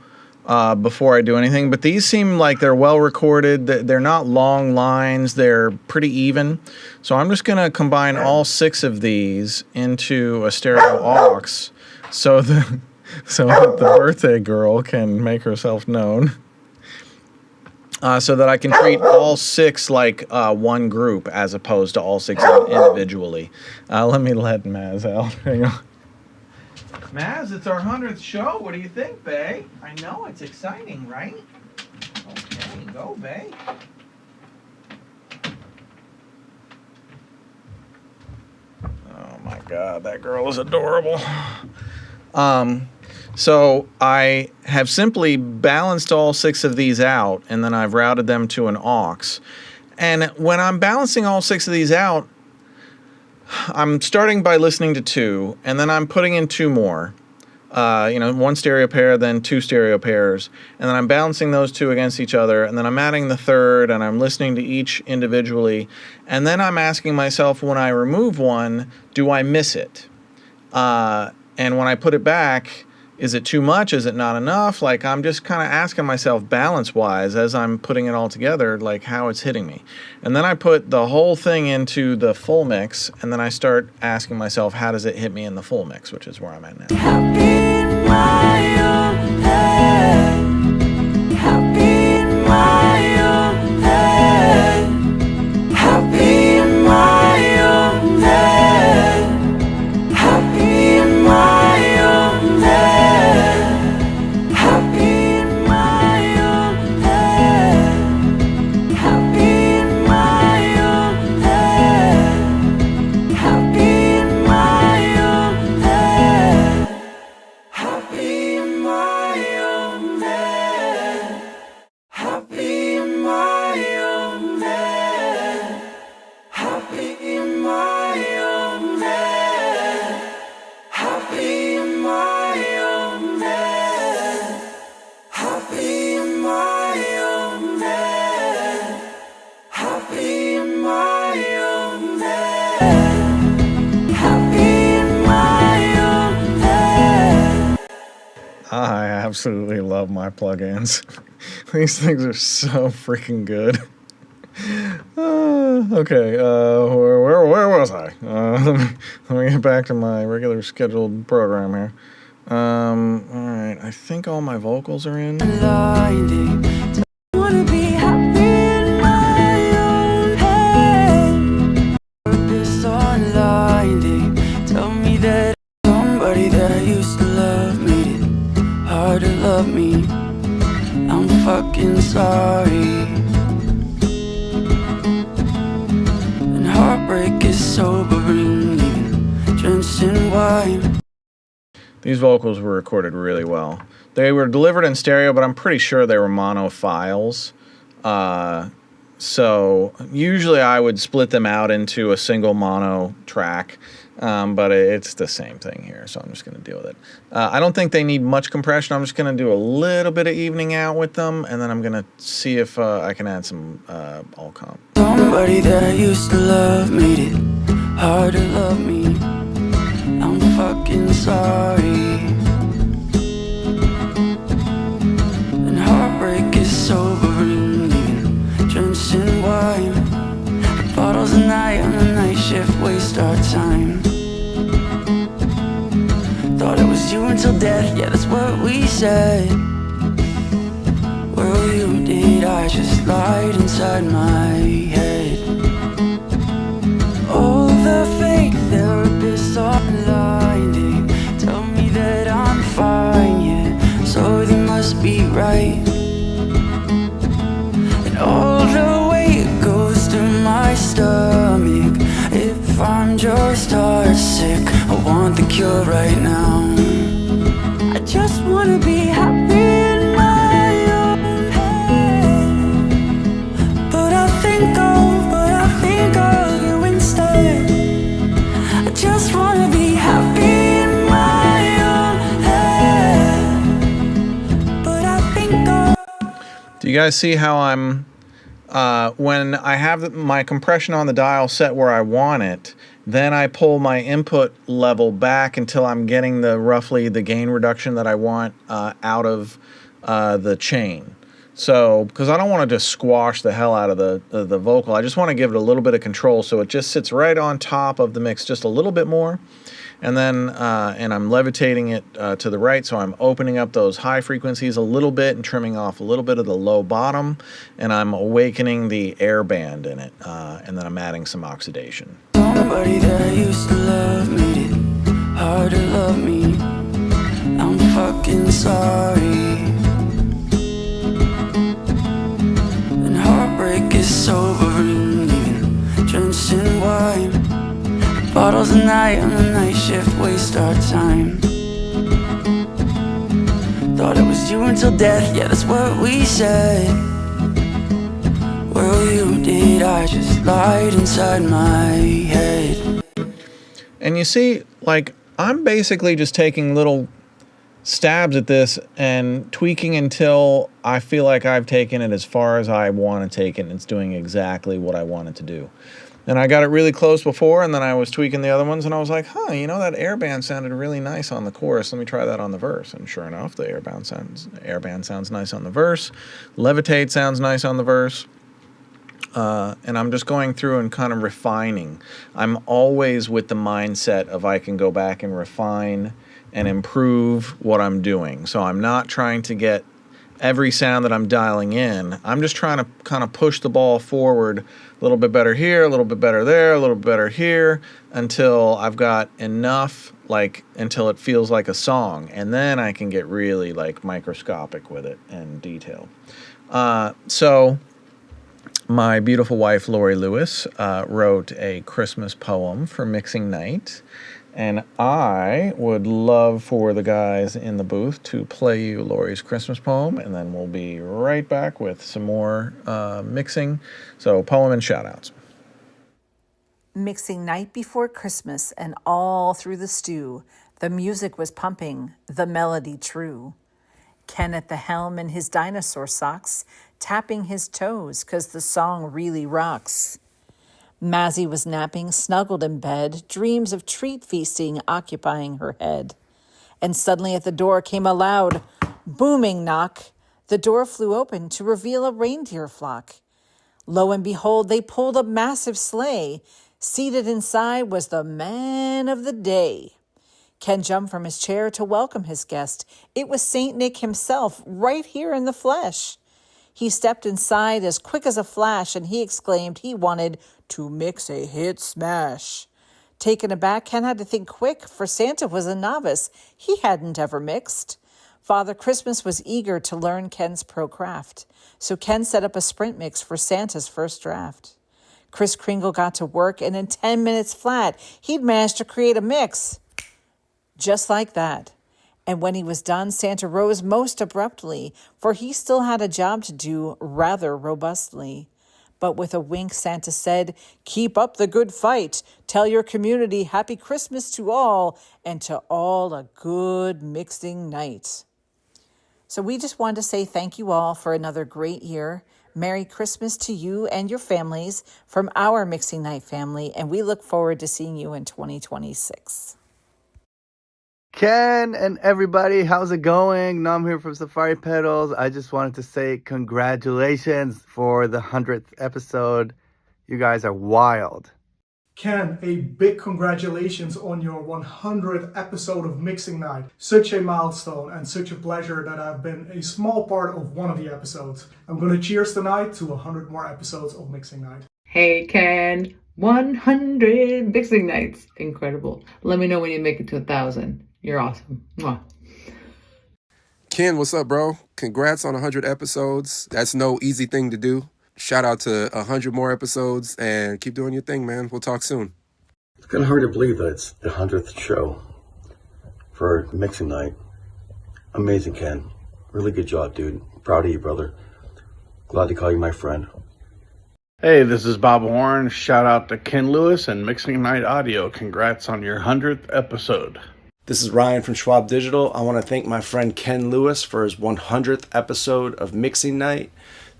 before I do anything. But these seem like they're well recorded. They're not long lines. They're pretty even. So I'm just going to combine all 6 of these into a stereo aux so that the birthday girl can make herself known. So that I can treat all 6 like one group as opposed to all 6 individually. Let me let Maz out. Hang on. Maz, it's our 100th show. What do you think, bae? I know, it's exciting, right? Okay, go, bae. Oh my God, that girl is adorable. So I have simply balanced all 6 of these out, and then I've routed them to an aux. And when I'm balancing all 6 of these out, I'm starting by listening to 2, and then I'm putting in 2 more. 1 stereo pair, then 2 stereo pairs, and then I'm balancing those 2 against each other, and then I'm adding the 3rd, and I'm listening to each individually, and then I'm asking myself, when I remove one, do I miss it? And when I put it back, is it too much? Is it not enough? Like, I'm just kind of asking myself balance-wise as I'm putting it all together, like how it's hitting me. And then I put the whole thing into the full mix, and then I start asking myself, how does it hit me in the full mix, which is where I'm at now. Happy in my own head. Happy in my own head. Happy in my own head. Happy in my own head. I absolutely love my plugins. These things are so freaking good. Okay, where was I? Let me get back to my regular scheduled program here. All right, I think all my vocals are in. Wanna be happy in my own head. Purpose online, tell me that somebody that used to love made it hard to love me. I'm fucking sorry. And heartbreak is sobering, even drenched in wine. These vocals were recorded really well. They were delivered in stereo, but I'm pretty sure they were mono files. So usually I would split them out into a single mono track, but it's the same thing here, so I'm just going to deal with it. I don't think they need much compression. I'm just going to do a little bit of evening out with them, and then I'm going to see if I can add some ALLCOMP. Somebody that used to love made it hard to love me. I'm fucking sorry. And heartbreak is sobering, leaving drenched in wine. The bottles a night on the night shift waste our time. Thought it was you until death, yeah, that's what we said. Where were you, did I just lied inside my head? All the fake therapists are lying. They tell me that I'm fine, yeah, so they must be right. And all the way it goes to my stomach. If I'm just heartsick, I want the cure right now. I just wanna be happy in my own head. But I think of you instead. I just wanna be happy in my own head. But I think of... Do you guys see how I'm, when I have my compression on the dial set where I want it, then I pull my input level back until I'm getting roughly the gain reduction that I want out of the chain. So, because I don't want to just squash the hell out of the vocal, I just want to give it a little bit of control so it just sits right on top of the mix just a little bit more. And then, and I'm levitating it to the right, so I'm opening up those high frequencies a little bit and trimming off a little bit of the low bottom, and I'm awakening the air band in it, and then I'm adding some oxidation. Somebody that used to love made it hard to love me. I'm fucking sorry. And heartbreak is sobering, leaving drenched in wine. Bottles a night on the night shift waste our time. Thought it was you until death, yeah, that's what we said. Where were you, did I just lied inside my head? And you see, like, I'm basically just taking little stabs at this and tweaking until I feel like I've taken it as far as I want to take it, and it's doing exactly what I want it to do. And I got it really close before, and then I was tweaking the other ones, and I was like, huh, you know, that air band sounded really nice on the chorus. Let me try that on the verse. And sure enough, the air band sounds nice on the verse. Levitate sounds nice on the verse. And I'm just going through and kind of refining. I'm always with the mindset of I can go back and refine and improve what I'm doing. So I'm not trying to get every sound that I'm dialing in. I'm just trying to kind of push the ball forward a little bit better here, a little bit better there, a little bit better here, until I've got enough, like, until it feels like a song. And then I can get really, like, microscopic with it and detailed. So my beautiful wife, Lori Lewis, wrote a Christmas poem for Mixing Night. And I would love for the guys in the booth to play you Lori's Christmas poem, and then we'll be right back with some more mixing. So, poem and shoutouts. Mixing night before Christmas, and all through the stew, the music was pumping, the melody true. Ken at the helm in his dinosaur socks, tapping his toes, 'cause the song really rocks. Mazzy was napping, snuggled in bed, dreams of treat feasting occupying her head. And suddenly at the door came a loud, booming knock. The door flew open to reveal a reindeer flock. Lo and behold, they pulled a massive sleigh. Seated inside was the man of the day. Ken jumped from his chair to welcome his guest. It was Saint Nick himself, right here in the flesh. He stepped inside as quick as a flash, and he exclaimed he wanted to mix a hit smash. Taken aback, Ken had to think quick, for Santa was a novice. He hadn't ever mixed. Father Christmas was eager to learn Ken's pro craft, so Ken set up a sprint mix for Santa's first draft. Kris Kringle got to work, and in 10 minutes flat, he'd managed to create a mix. Just like that. And when he was done, Santa rose most abruptly, for he still had a job to do rather robustly. But with a wink, Santa said, "Keep up the good fight. Tell your community Happy Christmas to all, and to all a good mixing night." So we just wanted to say thank you all for another great year. Merry Christmas to you and your families from our Mixing Night family, and we look forward to seeing you in 2026. Ken and everybody, how's it going? Nam here from Safari Pedals. I just wanted to say congratulations for the 100th episode. You guys are wild. Ken, a big congratulations on your 100th episode of Mixing Night. Such a milestone and such a pleasure that I've been a small part of one of the episodes. I'm gonna cheers tonight to 100 more episodes of Mixing Night. Hey Ken, 100 Mixing Nights. Incredible. Let me know when you make it to 1,000. You're awesome. Mwah. Ken, what's up, bro? Congrats on 100 episodes. That's no easy thing to do. Shout out to 100 more episodes and keep doing your thing, man. We'll talk soon. It's kind of hard to believe that it's the 100th show for Mixing Night. Amazing, Ken. Really good job, dude. Proud of you, brother. Glad to call you my friend. Hey, this is Bob Warren. Shout out to Ken Lewis and Mixing Night Audio. Congrats on your 100th episode. This is Ryan from Schwab Digital. I want to thank my friend Ken Lewis for his 100th episode of Mixing Night.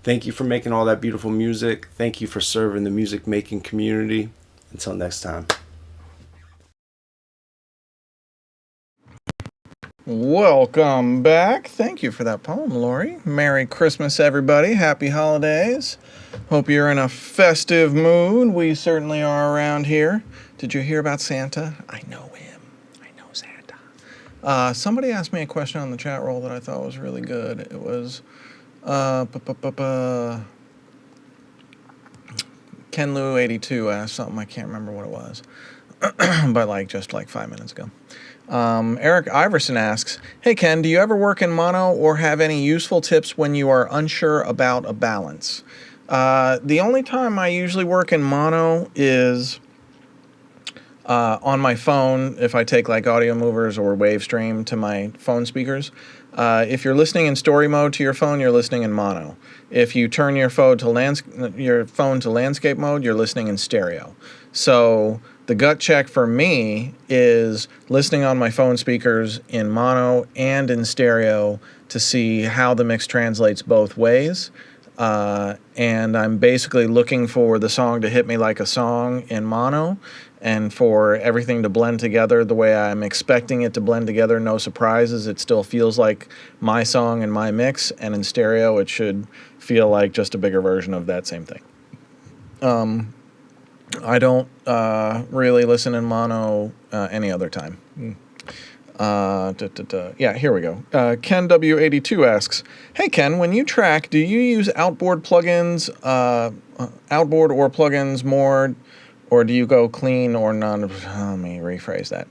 Thank you for making all that beautiful music. Thank you for serving the music making community. Until next time. Welcome back. Thank you for that poem, Lori. Merry Christmas, everybody. Happy holidays. Hope you're in a festive mood. We certainly are around here. Did you hear about Santa? I know him. I know Santa. Somebody asked me a question on the chat roll that I thought was really good. It was... Ken Lou 82 asked something. I can't remember what it was, but just 5 minutes ago. Eric Iverson asks, "Hey Ken, do you ever work in mono or have any useful tips when you are unsure about a balance?" The only time I usually work in mono is on my phone, if I take Audio Movers or Wavestream to my phone speakers. If you're listening in story mode to your phone, you're listening in mono. If you turn your phone to landscape mode, you're listening in stereo. So the gut check for me is listening on my phone speakers in mono and in stereo to see how the mix translates both ways. And I'm basically looking for the song to hit me like a song in mono and for everything to blend together the way I'm expecting it to blend together, no surprises. It still feels like my song and my mix, and in stereo it should feel like just a bigger version of that same thing. I don't really listen in mono any other time. Yeah, here we go. Ken W82 asks, "Hey Ken, when you track, do you use outboard plugins, outboard or plugins more, or do you go clean or none?" Let me rephrase that.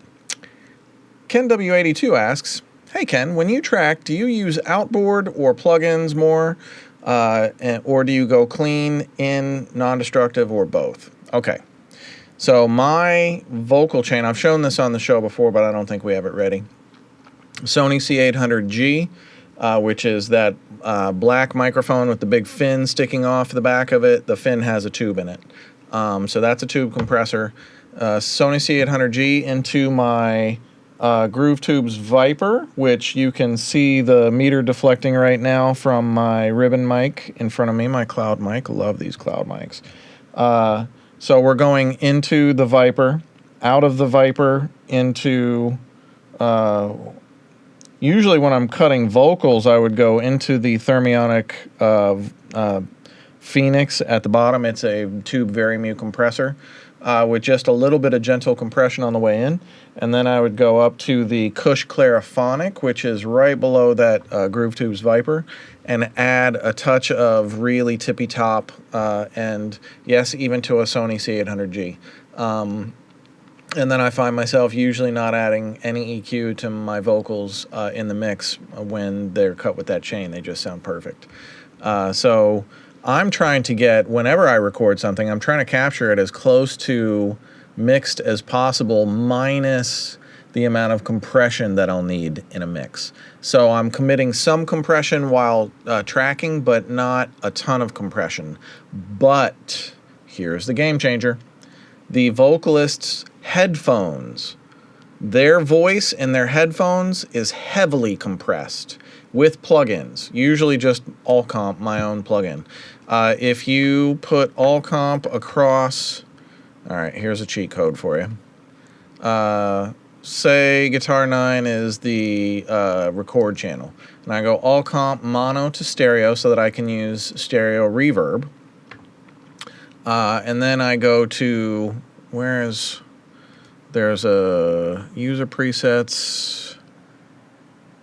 Ken W82 asks, "Hey Ken, when you track, do you use outboard or plugins more, or do you go clean, in, non-destructive, or both?" Okay. So my vocal chain, I've shown this on the show before, but I don't think we have it ready. Sony C800G, which is that black microphone with the big fin sticking off the back of it. The fin has a tube in it. So that's a tube compressor. Sony C800G into my Groove Tubes Viper, which you can see the meter deflecting right now from my ribbon mic in front of me, my cloud mic. Love these cloud mics. So we're going into the Viper, out of the Viper into, usually when I'm cutting vocals, I would go into the Thermionic Phoenix at the bottom. It's a tube Varimute compressor with just a little bit of gentle compression on the way in. And then I would go up to the Cush Clariphonic, which is right below that Groove Tubes Viper, and add a touch of really tippy top, and yes, even to a Sony C800G. And then I find myself usually not adding any EQ to my vocals in the mix when they're cut with that chain. They just sound perfect. So I'm trying to get, whenever I record something, I'm trying to capture it as close to mixed as possible, minus the amount of compression that I'll need in a mix. So I'm committing some compression while tracking, but not a ton of compression. But here's the game changer. The vocalist's headphones, their voice in their headphones is heavily compressed with plugins, usually just ALLCOMP, my own plugin. If you put ALLCOMP across, all right, here's a cheat code for you. Say Guitar 9 is the record channel, and I go ALLCOMP mono to stereo so that I can use stereo reverb. And then I go to, there's a user presets,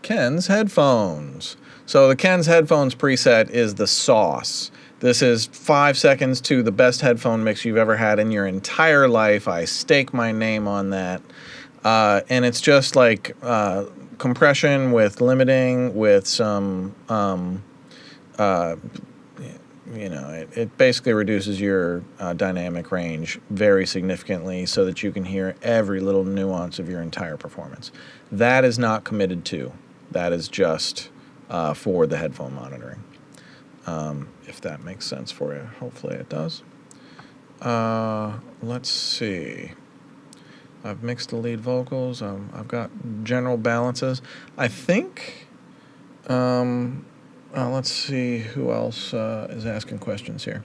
Ken's headphones. So the Ken's headphones preset is the sauce. This is 5 seconds to the best headphone mix you've ever had in your entire life. I stake my name on that. And it's just like compression with limiting with some, it basically reduces your dynamic range very significantly so that you can hear every little nuance of your entire performance. That is not committed to. That is just for the headphone monitoring. If that makes sense for you. Hopefully it does. Let's see. I've mixed the lead vocals. I've got general balances. I think, let's see who else is asking questions here.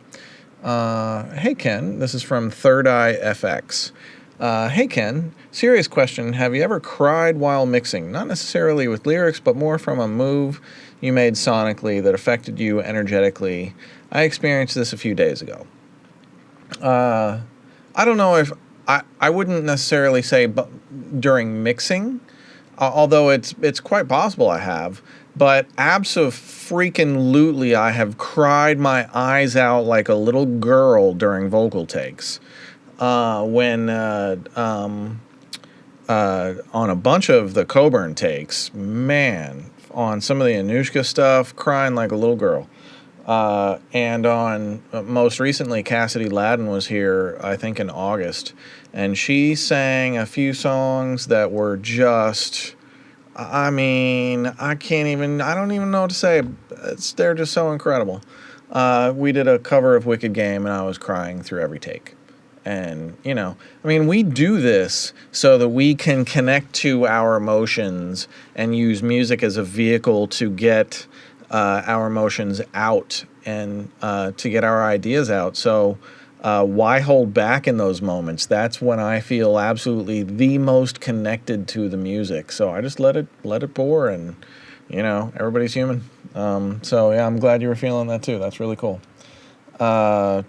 Hey, Ken. This is from Third Eye FX. Hey, Ken. Serious question. Have you ever cried while mixing? Not necessarily with lyrics, but more from a move you made sonically that affected you energetically. I experienced this a few days ago. I don't know if... I wouldn't necessarily say during mixing, although it's quite possible I have, but abso-freaking-lutely I have cried my eyes out like a little girl during vocal takes. When on a bunch of the Coburn takes, man, on some of the Anushka stuff, crying like a little girl. And on most recently, Cassidy Ladden was here, I think in August, and she sang a few songs that were just, I mean, I don't even know what to say. They're just so incredible. We did a cover of Wicked Game, and I was crying through every take. And, we do this so that we can connect to our emotions and use music as a vehicle to get our emotions out and to get our ideas out. So why hold back in those moments? That's when I feel absolutely the most connected to the music. So I just let it pour, and everybody's human. So yeah, I'm glad you were feeling that too. That's really cool. Tyler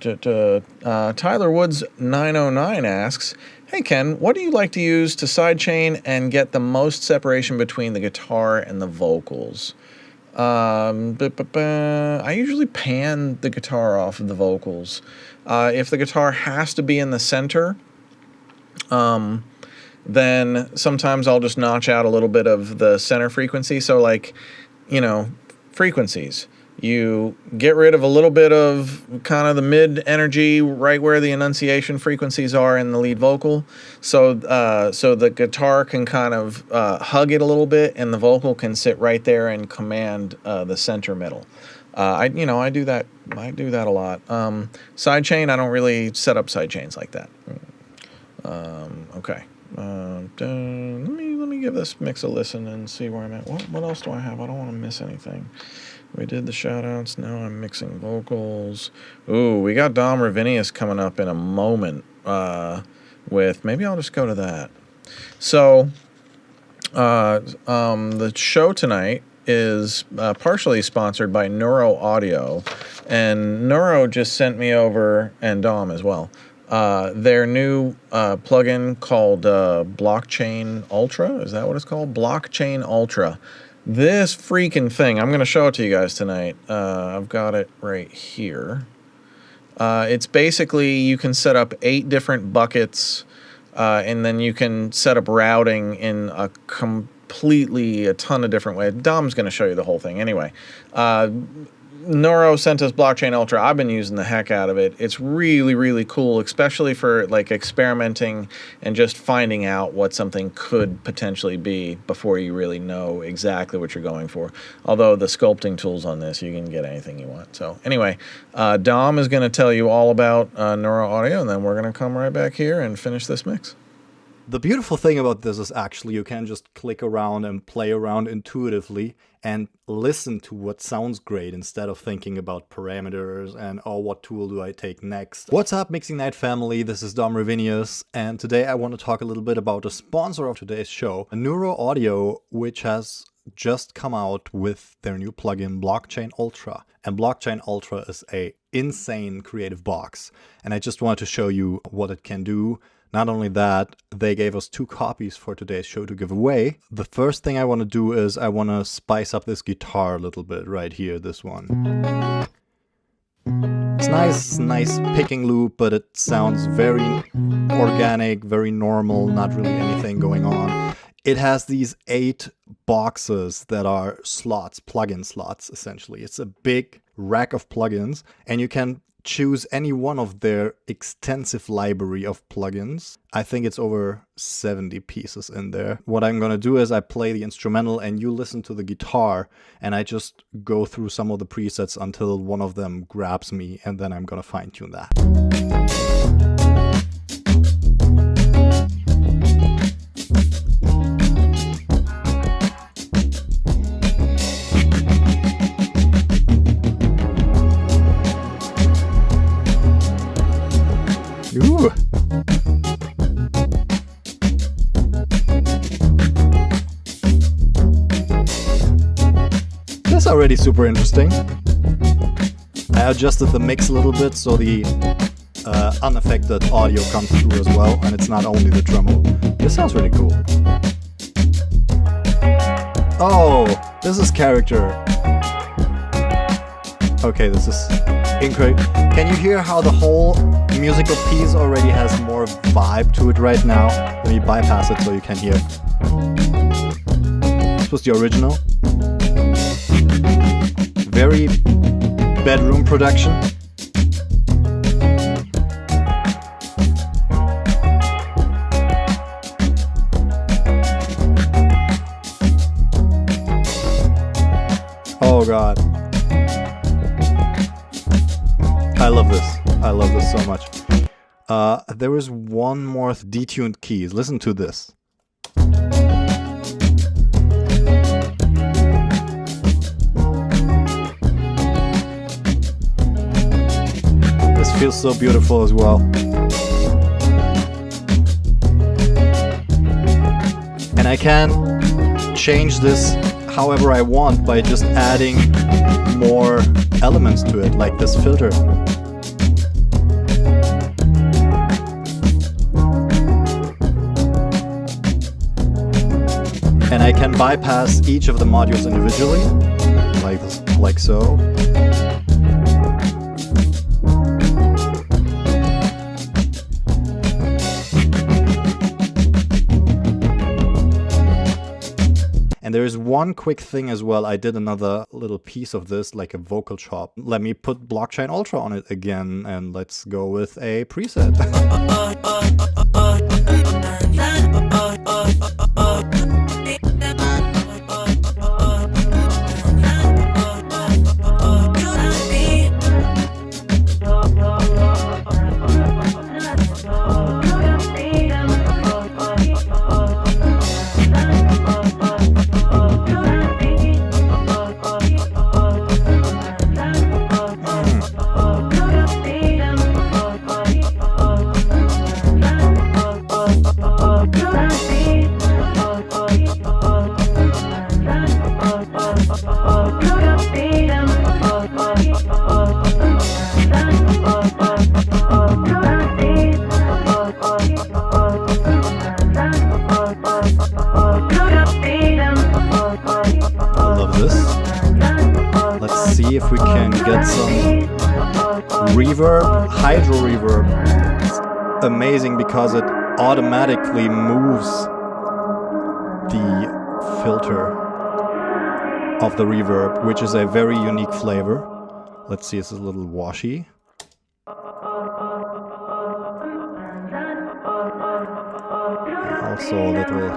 Woods 909 asks, hey Ken, what do you like to use to sidechain and get the most separation between the guitar and the vocals? I usually pan the guitar off of the vocals. If the guitar has to be in the center, then sometimes I'll just notch out a little bit of the center frequency. So like, frequencies. You get rid of a little bit of kind of the mid energy right where the enunciation frequencies are in the lead vocal. So the guitar can kind of hug it a little bit, and the vocal can sit right there and command the center middle. I do that a lot. Sidechain, I don't really set up sidechains like that. Okay. Let me give this mix a listen and see where I'm at. What else do I have? I don't want to miss anything. We did the shoutouts. Now I'm mixing vocals. Ooh, we got Dom Ravinius coming up in a moment. Maybe I'll just go to that. So, the show tonight is partially sponsored by Neuro Audio, and Neuro just sent me over, and Dom as well, their new plugin called Blockchain Ultra. Is that what it's called? Blockchain Ultra. This freaking thing, I'm going to show it to you guys tonight. I've got it right here. It's basically, you can set up 8 different buckets, and then you can set up routing in a ton of different ways. Dom's going to show you the whole thing. Anyway, Nuro sent us Blockchain Ultra. I've been using the heck out of it. It's really, really cool, especially for like experimenting and just finding out what something could potentially be before you really know exactly what you're going for. Although the sculpting tools on this, you can get anything you want. So anyway, Dom is going to tell you all about Neuro Audio, and then we're going to come right back here and finish this mix. The beautiful thing about this is actually you can just click around and play around intuitively and listen to what sounds great instead of thinking about parameters and, oh, what tool do I take next? What's up, Mixing Night family? This is Dom Ravinius, and today I want to talk a little bit about the sponsor of today's show, Nuro Audio, which has just come out with their new plugin Blockchain Ultra. And Blockchain Ultra is a insane creative box. And I just wanted to show you what it can do. Not only that, they gave us 2 copies for today's show to give away. The first thing I want to do is I want to spice up this guitar a little bit right here, this one. It's nice picking loop, but it sounds very organic, very normal, not really anything going on. It has these 8 boxes that are slots, plugin slots, essentially. It's a big rack of plugins, and you can choose any one of their extensive library of plugins. I think it's over 70 pieces in there. What I'm gonna do is I play the instrumental and you listen to the guitar, and I just go through some of the presets until one of them grabs me, and then I'm gonna fine tune that. Ooh. That's already super interesting. I adjusted the mix a little bit so the unaffected audio comes through as well, and it's not only the tremolo. This sounds really cool. Oh, this is character. Okay, this is incredible. Can you hear how the whole musical piece already has more vibe to it right now? Let me bypass it so you can hear. This was the original. Very bedroom production. Oh god. I love this. I love this so much. There is one more detuned keys. Listen to this. This feels so beautiful as well. And I can change this however I want by just adding more elements to it, like this filter. And I can bypass each of the modules individually, like this, like so. And there is one quick thing as well. I did another little piece of this, like a vocal chop. Let me put Blockchain Ultra on it again, and let's go with a preset. If we can get some reverb, hydro reverb. It's amazing because it automatically moves the filter of the reverb, which is a very unique flavor. Let's see, it's a little washy. Also a little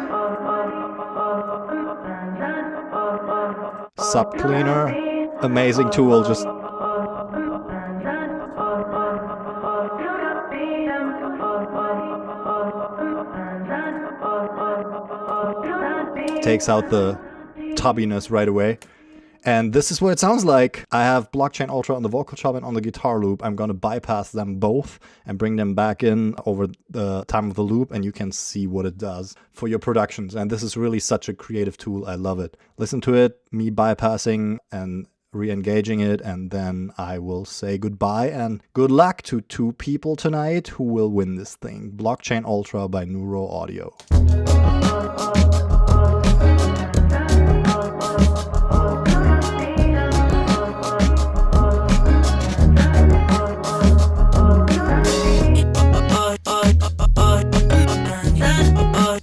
sub cleaner. Amazing tool, just takes out the tubbiness right away. And this is what it sounds like. I have Blockchain Ultra on the vocal chop and on the guitar loop. I'm going to bypass them both and bring them back in over the time of the loop, and you can see what it does for your productions. And this is really such a creative tool. I love it. Listen to it, me bypassing and re-engaging it, and then I will say goodbye and good luck to 2 people tonight who will win this thing. Blockchain Ultra by Nuro Audio.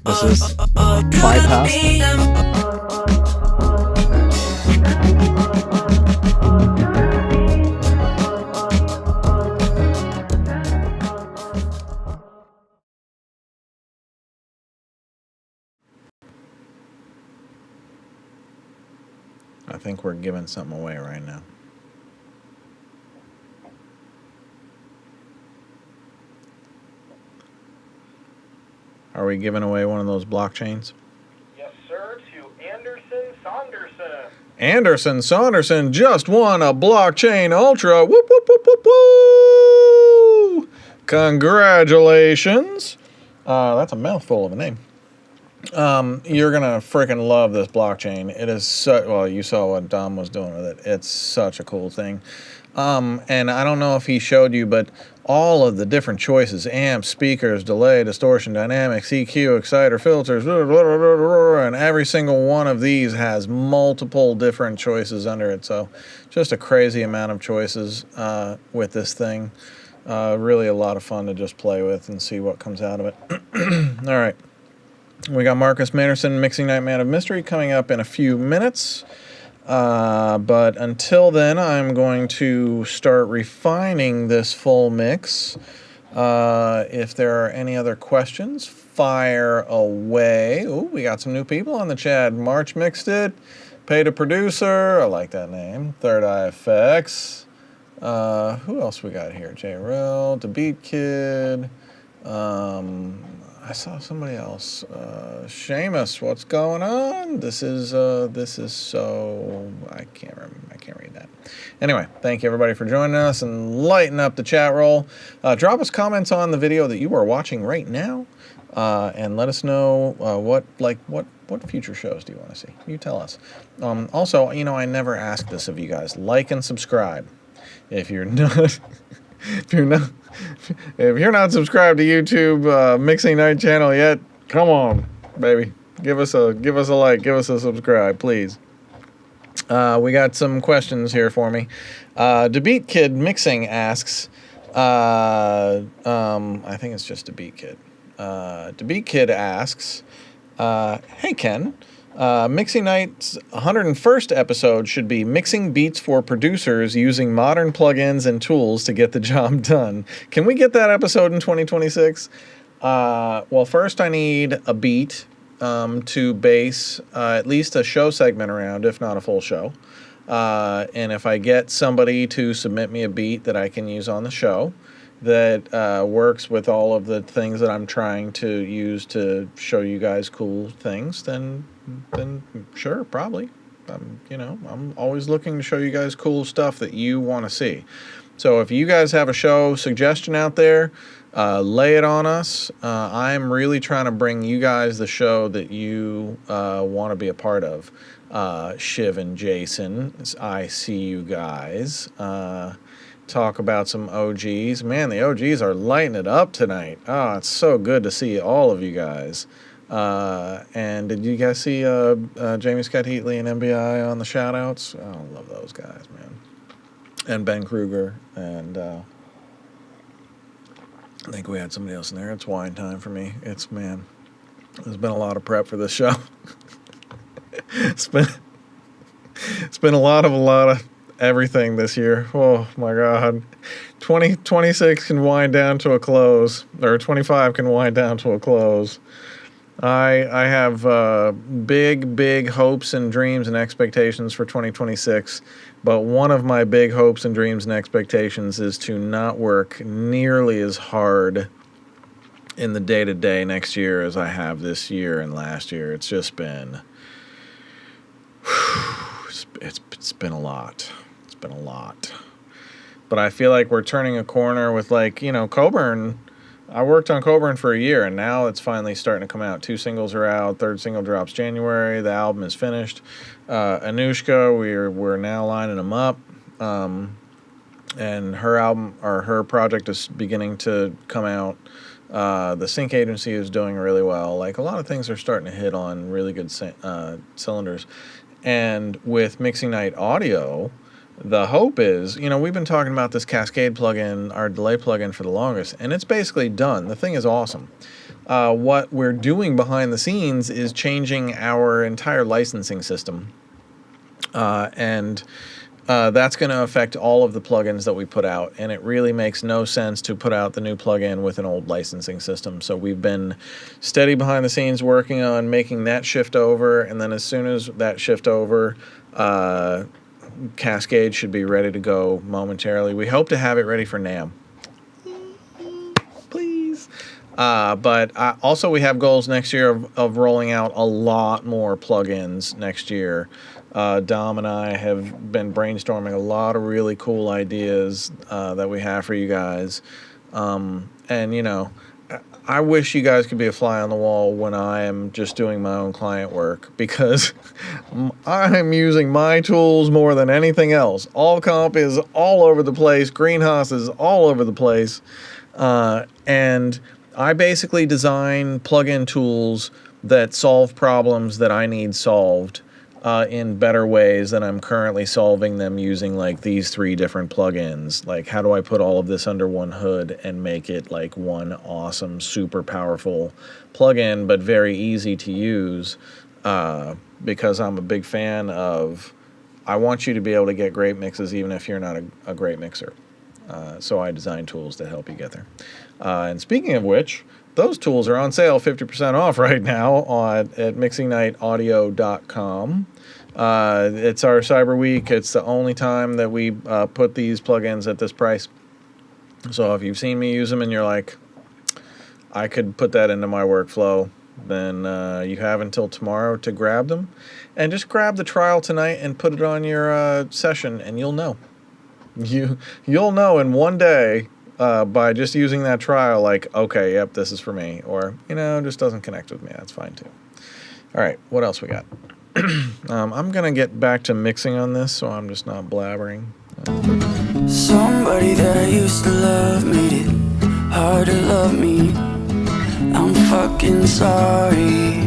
This is bypassed. I think we're giving something away right now. Are we giving away one of those blockchains? Yes, sir, to Anderson Saunderson. Anderson Saunderson just won a Blockchain Ultra. Whoop, whoop, whoop, whoop, whoop. Congratulations. That's a mouthful of a name. You're going to freaking love this blockchain. It is so, well, you saw what Dom was doing with it. It's such a cool thing. And I don't know if he showed you, but all of the different choices, amps, speakers, delay, distortion, dynamics, EQ, exciter, filters, and every single one of these has multiple different choices under it. So just a crazy amount of choices with this thing. Really a lot of fun to just play with and see what comes out of it. All right. We got Marcus Manderson, Mixing Night Man of Mystery, coming up in a few minutes. But until then, I'm going to start refining this full mix. If there are any other questions, fire away. Ooh, we got some new people on the chat. March mixed it. Pay to Producer. I like that name. Third Eye Effects. Who else we got here? J. Rill, The Beat Kid. I saw somebody else. Seamus, what's going on? This is so, I can't remember. I can't read that. Anyway, thank you everybody for joining us and lighten up the chat roll. Drop us comments on the video that you are watching right now, and let us know what future shows do you want to see. You tell us. Also, you know, I never ask this of you guys. Like and subscribe. If you're not, if you're not subscribed to YouTube Mixing Night channel yet, come on, baby, give us a like, give us a subscribe, please. We got some questions here for me. DeBeat Kid Mixing asks, I think it's just DeBeat Kid. DeBeat Kid asks, hey Ken. Mixing Night's 101st episode should be mixing beats for producers using modern plugins and tools to get the job done. Can we get that episode in 2026? Well, first I need a beat to base at least a show segment around, if not a full show. And if I get somebody to submit me a beat that I can use on the show that works with all of the things that I'm trying to use to show you guys cool things, then sure, probably. You know, I'm always looking to show you guys cool stuff that you want to see. So if you guys have a show suggestion out there, lay it on us. I'm really trying to bring you guys the show that you want to be a part of. Shiv and Jason, I see you guys. Talk about some OGs. Man, the OGs are lighting it up tonight. Oh, it's so good to see all of you guys. And did you guys see Jamie Scott Heatley and MBI on the shoutouts? Oh, I love those guys, man. And Ben Kruger. And I think we had somebody else in there. It's wine time for me. There's been a lot of prep for this show. It's been a lot of everything this year. Oh my God. 2026 can wind down to a close, or 25 can wind down to a close. I have big hopes and dreams and expectations for 2026, but one of my big hopes and dreams and expectations is to not work nearly as hard in the day-to-day next year as I have this year and last year. It's just been it's been a lot. It's been a lot. But I feel like we're turning a corner with, like, you know, Coburn. I worked on Coburn for a year, and now it's finally starting to come out. 2 singles are out. 3rd single drops January. The album is finished. Anushka, we're now lining them up. And her album, or her project, is beginning to come out. The Sync Agency is doing really well. Like, a lot of things are starting to hit on really good cylinders. And with Mixing Night Audio, the hope is, you know, we've been talking about this Cascade plugin, our delay plugin, for the longest, and it's basically done. The thing is awesome. What we're doing behind the scenes is changing our entire licensing system. And that's going to affect all of the plugins that we put out, and it really makes no sense to put out the new plugin with an old licensing system. So we've been steady behind the scenes working on making that shift over, and then as soon as that shift over, Cascade should be ready to go momentarily. We hope to have it ready for NAMM. Please. But also we have goals next year of rolling out a lot more plugins next year. Dom and I have been brainstorming a lot of really cool ideas that we have for you guys. And, you know, I wish you guys could be a fly on the wall when I am just doing my own client work, because I'm using my tools more than anything else. ALLCOMP is all over the place. GreenHAAS is all over the place. And I basically design plugin tools that solve problems that I need solved in better ways than I'm currently solving them using, like, these 3 different plugins. Like, how do I put all of this under one hood and make it like one awesome, super powerful plugin, but very easy to use? Because I'm a big fan of, I want you to be able to get great mixes even if you're not a great mixer. So I design tools to help you get there. And speaking of which, those tools are on sale 50% off right now at mixingnightaudio.com. It's our Cyber Week. It's the only time that we put these plugins at this price. So if you've seen me use them and you're like, I could put that into my workflow, then you have until tomorrow to grab them. And just grab the trial tonight and put it on your session, and you'll know. You'll know in one day by just using that trial, like, okay, yep, this is for me. Or, you know, just doesn't connect with me. That's fine too. All right, what else we got? I'm going to get back to mixing on this, so I'm just not blabbering. Somebody that used to love made it hard to love me. I'm fucking sorry.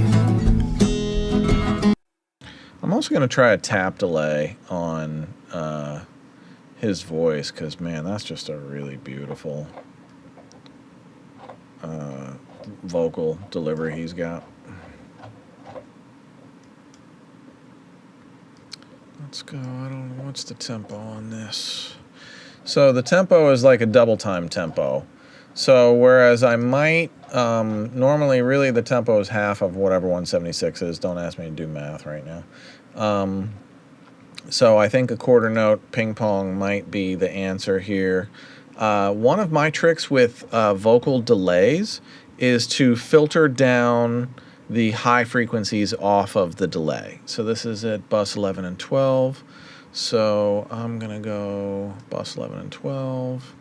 I'm also going to try a tap delay on his voice, because, man, that's just a really beautiful vocal delivery he's got. Let's go. I don't know. What's the tempo on this? So the tempo is like a double time tempo. So whereas I might, normally really the tempo is half of whatever 176 is. Don't ask me to do math right now. So I think a quarter note ping pong might be the answer here. One of my tricks with vocal delays is to filter down the high frequencies off of the delay. So this is at bus 11 and 12. So I'm going to go bus 11 and 12.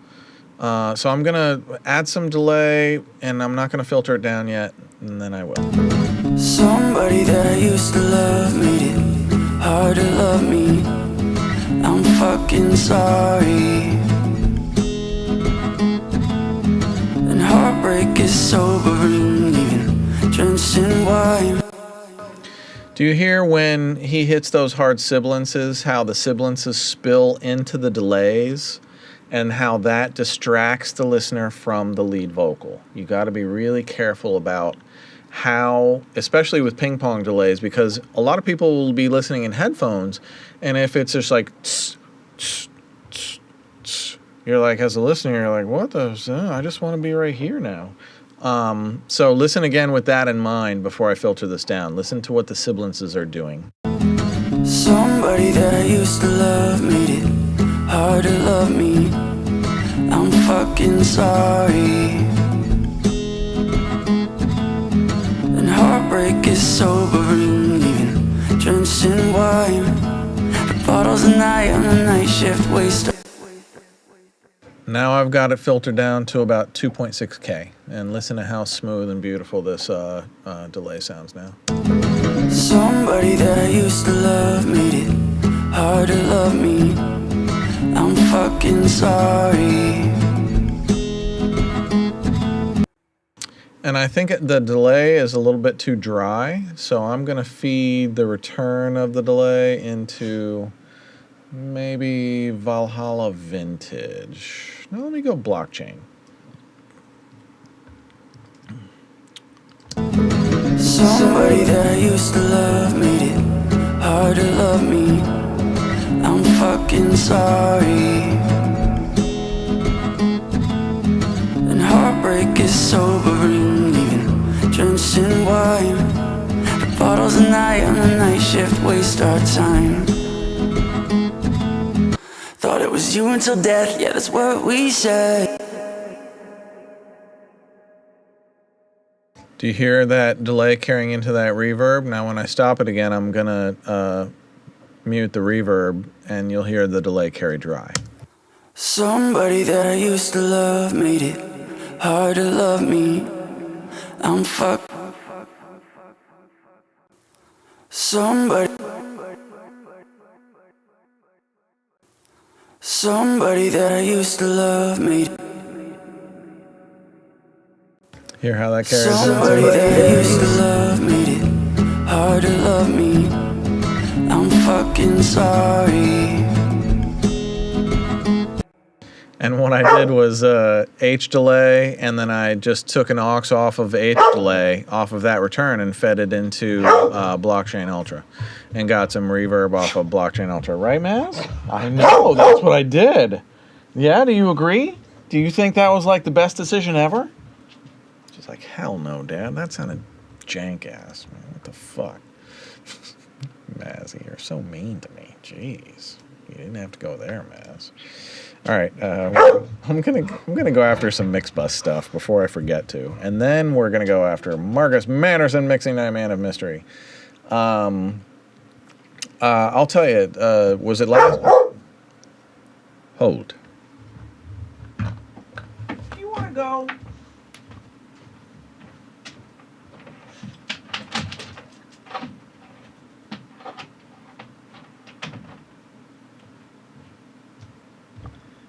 So I'm going to add some delay, and I'm not going to filter it down yet, and then I will. Somebody that used to love made it hard to love me. I'm fucking sorry. And heartbreak is sobering, even drenched in wine. Do you hear when he hits those hard sibilances, how the sibilances spill into the delays, and how that distracts the listener from the lead vocal? You got to be really careful about how, especially with ping pong delays, because a lot of people will be listening in headphones, and if it's just like tss, You're like, as a listener, you're like, what the? I just want to be right here now. So listen again with that in mind before I filter this down. Listen to what the sibilances are doing. Somebody that used to love made it hard to love me. I'm fucking sorry. And heartbreak is sobering, even drenched in wine. The bottles a night on a night shift waster. Now I've got it filtered down to about 2.6K. And listen to how smooth and beautiful this delay sounds now. Somebody that used to love made it hard to love me. I'm fucking sorry. And I think the delay is a little bit too dry, so I'm going to feed the return of the delay into maybe Valhalla Vintage. Now let me go blockchain. Somebody that used to love made it hard to love me. I'm fucking sorry. And heartbreak is sobering, even drenched in wine. The bottles a night on a night shift waste our time. Thought it was you until death, yeah, that's what we said. Do you hear that delay carrying into that reverb? Now when I stop it again, I'm going to mute the reverb, and you'll hear the delay carry dry. Somebody that I used to love made it hard to love me. I'm fucked. Somebody that I used to love made it. Hear how that carries Somebody into that I used to love made it hard to love me. I'm fucking sorry. And what I did was H delay, and then I just took an aux off of H delay off of that return and fed it into Blockchain Ultra, and got some reverb off of Blockchain Ultra. Right, Maz? I know, that's what I did. Yeah, do you agree? Do you think that was like the best decision ever? She's like, hell no, Dad. That sounded jank ass, man. What the fuck? Mazzy, you're so mean to me. Jeez. You didn't have to go there, Maz. All right, I'm gonna go after some Mixbus stuff before I forget to, and then we're gonna go after Marcus Manderson, Mixing Night Man of Mystery. I'll tell you, was it last? Hold. You wanna go?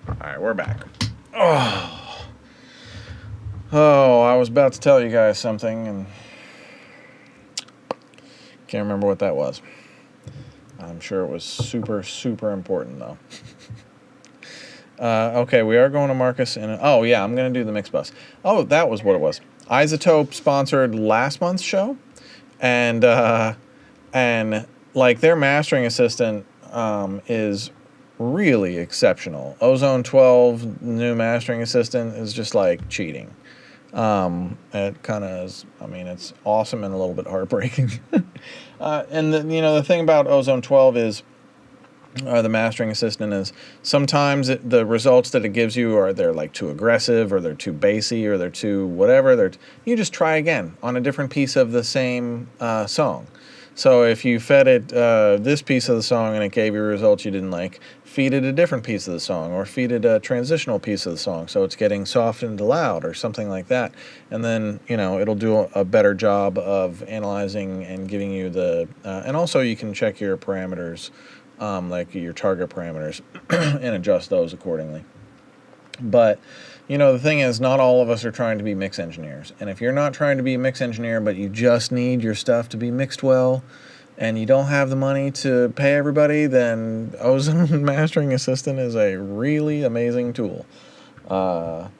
All right, we're back. Oh, I was about to tell you guys something, and can't remember what that was. I'm sure it was super, super important, though. Okay, we are going to Marcus, and oh yeah, I'm going to do the mix bus. Oh, that was what it was. Isotope sponsored last month's show, and like their mastering assistant is really exceptional. Ozone 12 new mastering assistant is just like cheating. It kind of is. I mean, it's awesome and a little bit heartbreaking. And the thing about Ozone 12 is, the mastering assistant is sometimes the results that it gives you are they're like too aggressive, or they're too bassy, or they're too whatever. You just try again on a different piece of the same song. So if you fed it this piece of the song and it gave you results you didn't like, feed it a different piece of the song, or feed it a transitional piece of the song so it's getting softened to loud or something like that. And then, it'll do a better job of analyzing and giving you the... and also you can check your parameters, like your target parameters, and adjust those accordingly. But... the thing is, not all of us are trying to be mix engineers. And if you're not trying to be a mix engineer, but you just need your stuff to be mixed well, and you don't have the money to pay everybody, then Ozone Mastering Assistant is a really amazing tool. And,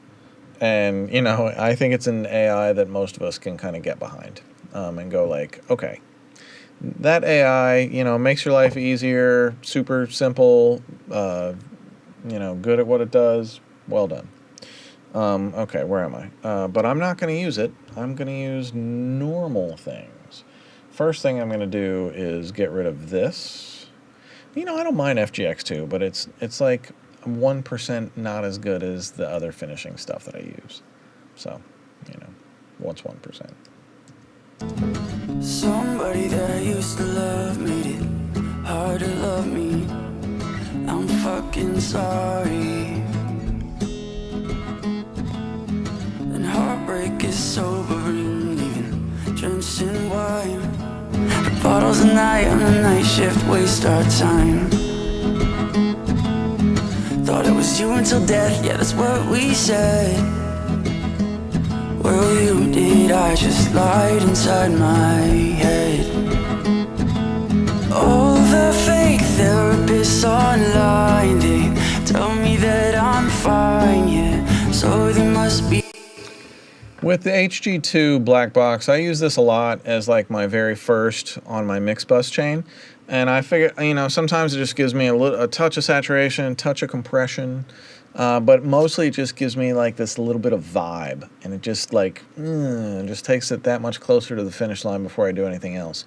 I think it's an AI that most of us can kind of get behind, and go like, okay, that AI, makes your life easier, super simple, good at what it does. Well done. Okay, where am I? But I'm not going to use it. I'm going to use normal things. First thing I'm going to do is get rid of this. I don't mind FGX2, but it's like 1% not as good as the other finishing stuff that I use. So, what's 1%? Somebody that used to love made it hard to love me. I'm fucking sorry. And heartbreak is sobering, even drenched in wine. The bottles at night on the night shift waste our time. Thought it was you until death, yeah, that's what we said. Well, you did, I just lied inside my head. All the fake therapists online, they tell me that I'm fine, yeah, so they must be. With the HG2 black box, I use this a lot as like my very first on my mix bus chain. And I figure, sometimes it just gives me a touch of saturation, touch of compression. But mostly it just gives me like this little bit of vibe, and it just just takes it that much closer to the finish line before I do anything else.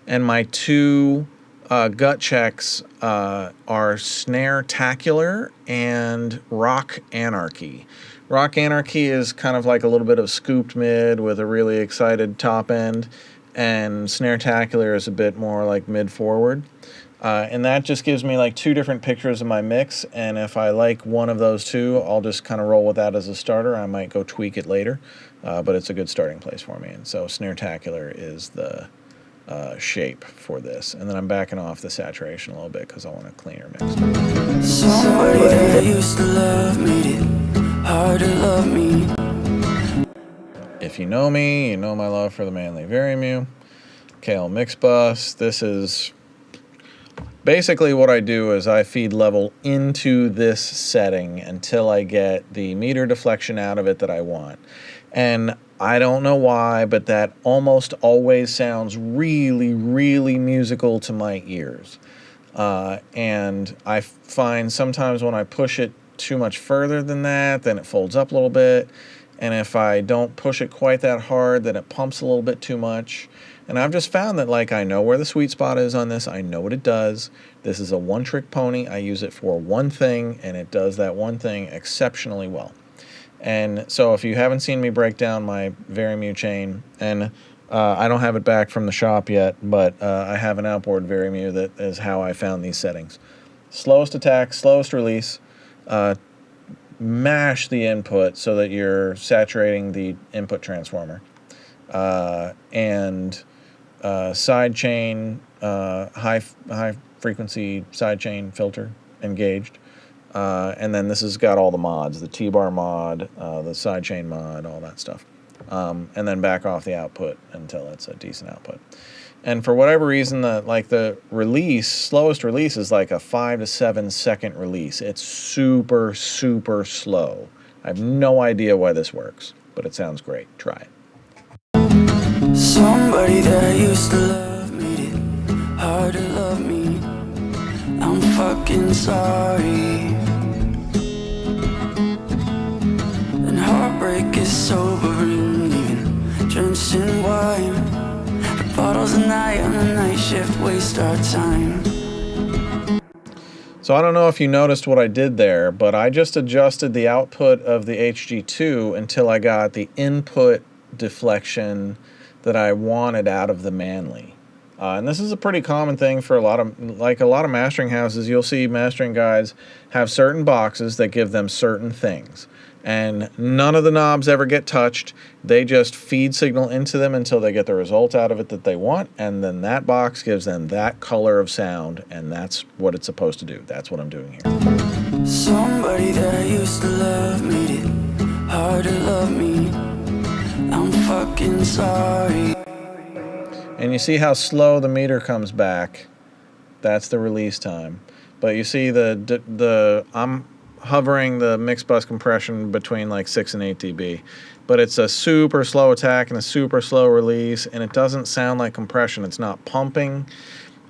And my two gut checks are Snare-tacular and Rock Anarchy. Rock Anarchy is kind of like a little bit of scooped mid with a really excited top end, and Snare-tacular is a bit more like mid-forward. And that just gives me like two different pictures of my mix, and if I like one of those two, I'll just kind of roll with that as a starter. I might go tweak it later, but it's a good starting place for me. And so Snare-tacular is the shape for this. And then I'm backing off the saturation a little bit because I want a cleaner mix. Somebody that used to love made it hard to love me. If you know me, you know my love for the Manley Varimu. KL Mix Bus. This is basically what I do is I feed level into this setting until I get the meter deflection out of it that I want. And I don't know why, but that almost always sounds really, really musical to my ears. And I find sometimes when I push it too much further than that, then it folds up a little bit. And if I don't push it quite that hard, then it pumps a little bit too much. And I've just found that, like, I know where the sweet spot is on this. I know what it does. This is a one-trick pony. I use it for one thing, and it does that one thing exceptionally well. And so if you haven't seen me break down my Varimu chain, and I don't have it back from the shop yet, but I have an outboard Varimu that is how I found these settings. Slowest attack, slowest release. Mash the input so that you're saturating the input transformer. And sidechain, high frequency sidechain filter engaged. And then this has got all the mods, the T-bar mod, the sidechain mod, all that stuff. And then back off the output until it's a decent output. And for whatever reason, the release, slowest release is like a 5 to 7 second release. It's super, super slow. I have no idea why this works, but it sounds great. Try it. Somebody that used to love made it hard to love me. I'm fucking sorry. And heartbreak is sobering, even drenched in wine. The bottles at night on the night shift waste our time. So I don't know if you noticed what I did there, but I just adjusted the output of the HG2 until I got the input deflection that I wanted out of the Manley. And this is a pretty common thing for a lot of mastering houses. You'll see mastering guys have certain boxes that give them certain things. And none of the knobs ever get touched. They just feed signal into them until they get the result out of it that they want, and then that box gives them that color of sound, and that's what it's supposed to do. That's what I'm doing here. Somebody that used to love made it hard to love me. I'm fucking sorry. And you see how slow the meter comes back. That's the release time. But you see I'm hovering the mix bus compression between like 6 and 8 dB. But it's a super slow attack and a super slow release, and it doesn't sound like compression. It's not pumping.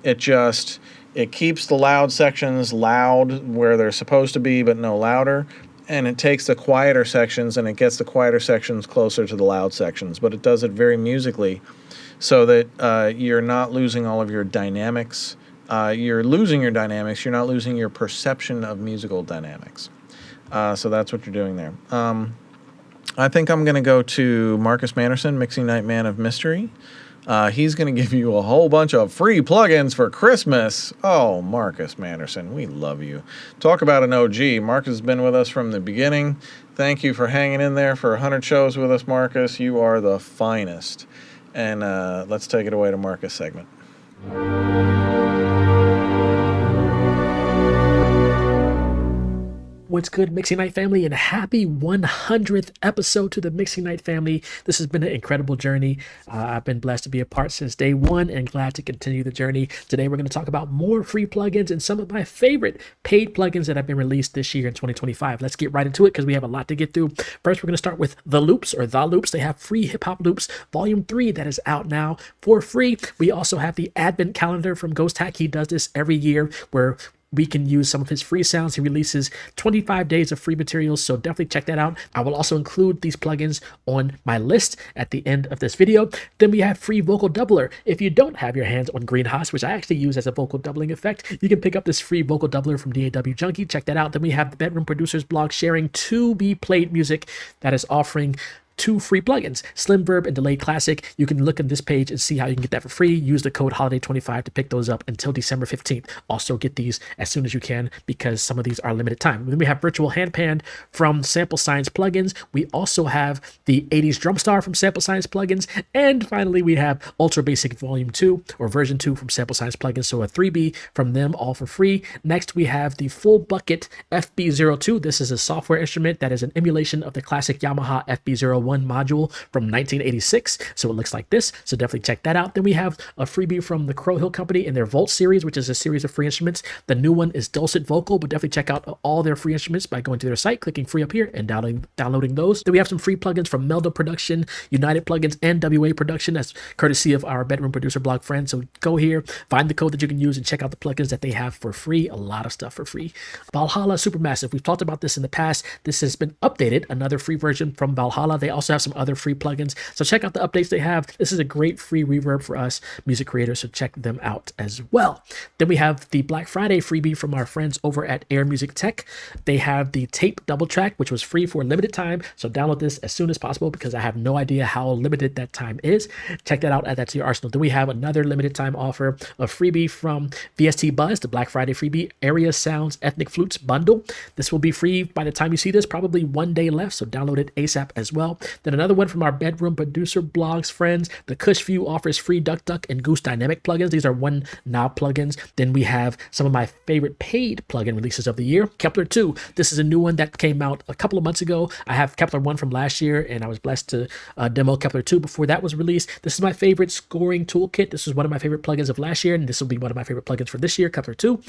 It keeps the loud sections loud where they're supposed to be, but no louder. And it takes the quieter sections and it gets the quieter sections closer to the loud sections. But it does it very musically so that you're not losing all of your dynamics. You're losing your dynamics. You're not losing your perception of musical dynamics. So that's what you're doing there. I think I'm going to go to Marcus Manderson, Mixing Night Man of Mystery. He's going to give you a whole bunch of free plugins for Christmas. Oh, Marcus Manderson, we love you. Talk about an OG. Marcus has been with us from the beginning. Thank you for hanging in there for 100 shows with us, Marcus. You are the finest. And let's take it away to Marcus' segment. What's good, Mixing Night family, and happy 100th episode to the Mixing Night family. This has been an incredible journey. I've been blessed to be a part since day one and glad to continue the journey. Today, we're going to talk about more free plugins and some of my favorite paid plugins that have been released this year in 2025. Let's get right into it because we have a lot to get through. First, we're going to start with The Loops or The Loops. They have free hip hop loops, volume 3 that is out now for free. We also have the Advent calendar from Ghost Hack. He does this every year where we can use some of his free sounds. He releases 25 days of free materials, so definitely check that out. I will also include these plugins on my list at the end of this video. Then we have free vocal doubler. If you don't have your hands on GreenHAAS, which I actually use as a vocal doubling effect, you can pick up this free vocal doubler from DAW Junkie. Check that out. Then we have the Bedroom Producers blog sharing to be played music that is offering 2 free plugins, Slim Verb and Delayed Classic. You can look at this page and see how you can get that for free. Use the code HOLIDAY25 to pick those up until December 15th. Also get these as soon as you can because some of these are limited time. Then we have Virtual Handpan from Sample Science Plugins. We also have the 80s Drum Star from Sample Science Plugins. And finally, we have Ultra Basic Volume 2 or Version 2 from Sample Science Plugins. So a 3B from them, all for free. Next, we have the Full Bucket FB02. This is a software instrument that is an emulation of the classic Yamaha FB01 module from 1986. So it looks like this. So definitely check that out. Then we have a freebie from the Crow Hill Company in their Volt series, which is a series of free instruments. The new one is Dulcet Vocal, but definitely check out all their free instruments by going to their site, clicking free up here and downloading those. Then we have some free plugins from Melda Production, United Plugins, and WA Production. That's courtesy of our Bedroom Producer blog friends. So go here, find the code that you can use, and check out the plugins that they have for free. A lot of stuff for free. Valhalla Supermassive. We've talked about this in the past. This has been updated. Another free version from Valhalla. They also have some other free plugins. So check out the updates they have. This is a great free reverb for us music creators. So check them out as well. Then we have the Black Friday freebie from our friends over at Air Music Tech. They have the tape double track, which was free for a limited time. So download this as soon as possible because I have no idea how limited that time is. Check that out. Add that to your arsenal. Then we have another limited time offer, a freebie from VST Buzz, the Black Friday freebie, Area Sounds Ethnic Flutes Bundle. This will be free by the time you see this, probably 1 day left. So download it ASAP as well. Then another one from our Bedroom Producer blogs friends, the Cush View offers free Duck and Goose Dynamic plugins. These are 1 knob plugins. Then we have some of my favorite paid plugin releases of the year. Kepler 2. This is a new one that came out a couple of months ago. I have Kepler 1 from last year, and I was blessed to demo Kepler 2 before that was released. This is my favorite scoring toolkit. This was one of my favorite plugins of last year, and this will be one of my favorite plugins for this year, Kepler 2.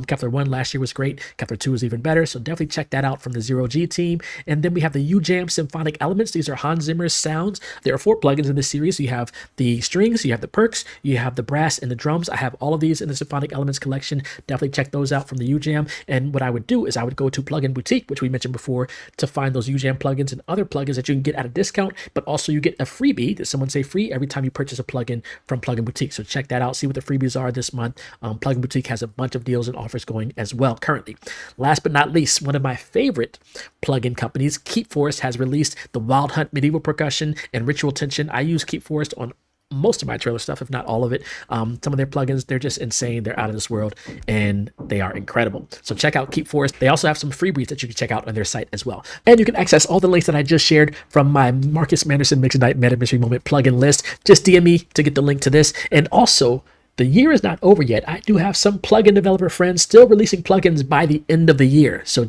Kepler 1 last year was great. Kepler 2 is even better, so definitely check that out from the Zero G team. And then we have the UJam Symphonic Elements. These are Hans Zimmer's sounds. There are 4 plugins in this series. You have the strings, you have the perks, you have the brass and the drums. I have all of these in the Symphonic Elements collection. Definitely check those out from the UJam. And what I would do is I would go to Plugin Boutique, which we mentioned before, to find those UJam plugins and other plugins that you can get at a discount, but also you get a freebie. Did someone say free? Every time you purchase a plugin from Plugin Boutique. So check that out. See what the freebies are this month. Plugin Boutique has a bunch of deals and offers going as well currently. Last but not least, one of my favorite plugin companies, Keep Forest, has released the Wild Hunt Medieval Percussion and Ritual Tension. I use Keep Forest on most of my trailer stuff, if not all of it. Some of their plugins, they're just insane. They're out of this world and they are incredible. So check out Keep Forest. They also have some freebies that you can check out on their site as well. And you can access all the links that I just shared from my Marcus Manderson Mixing Night Meta Mystery Moment plugin list. Just DM me to get the link to this. And also, the year is not over yet. I do have some plugin developer friends still releasing plugins by the end of the year. So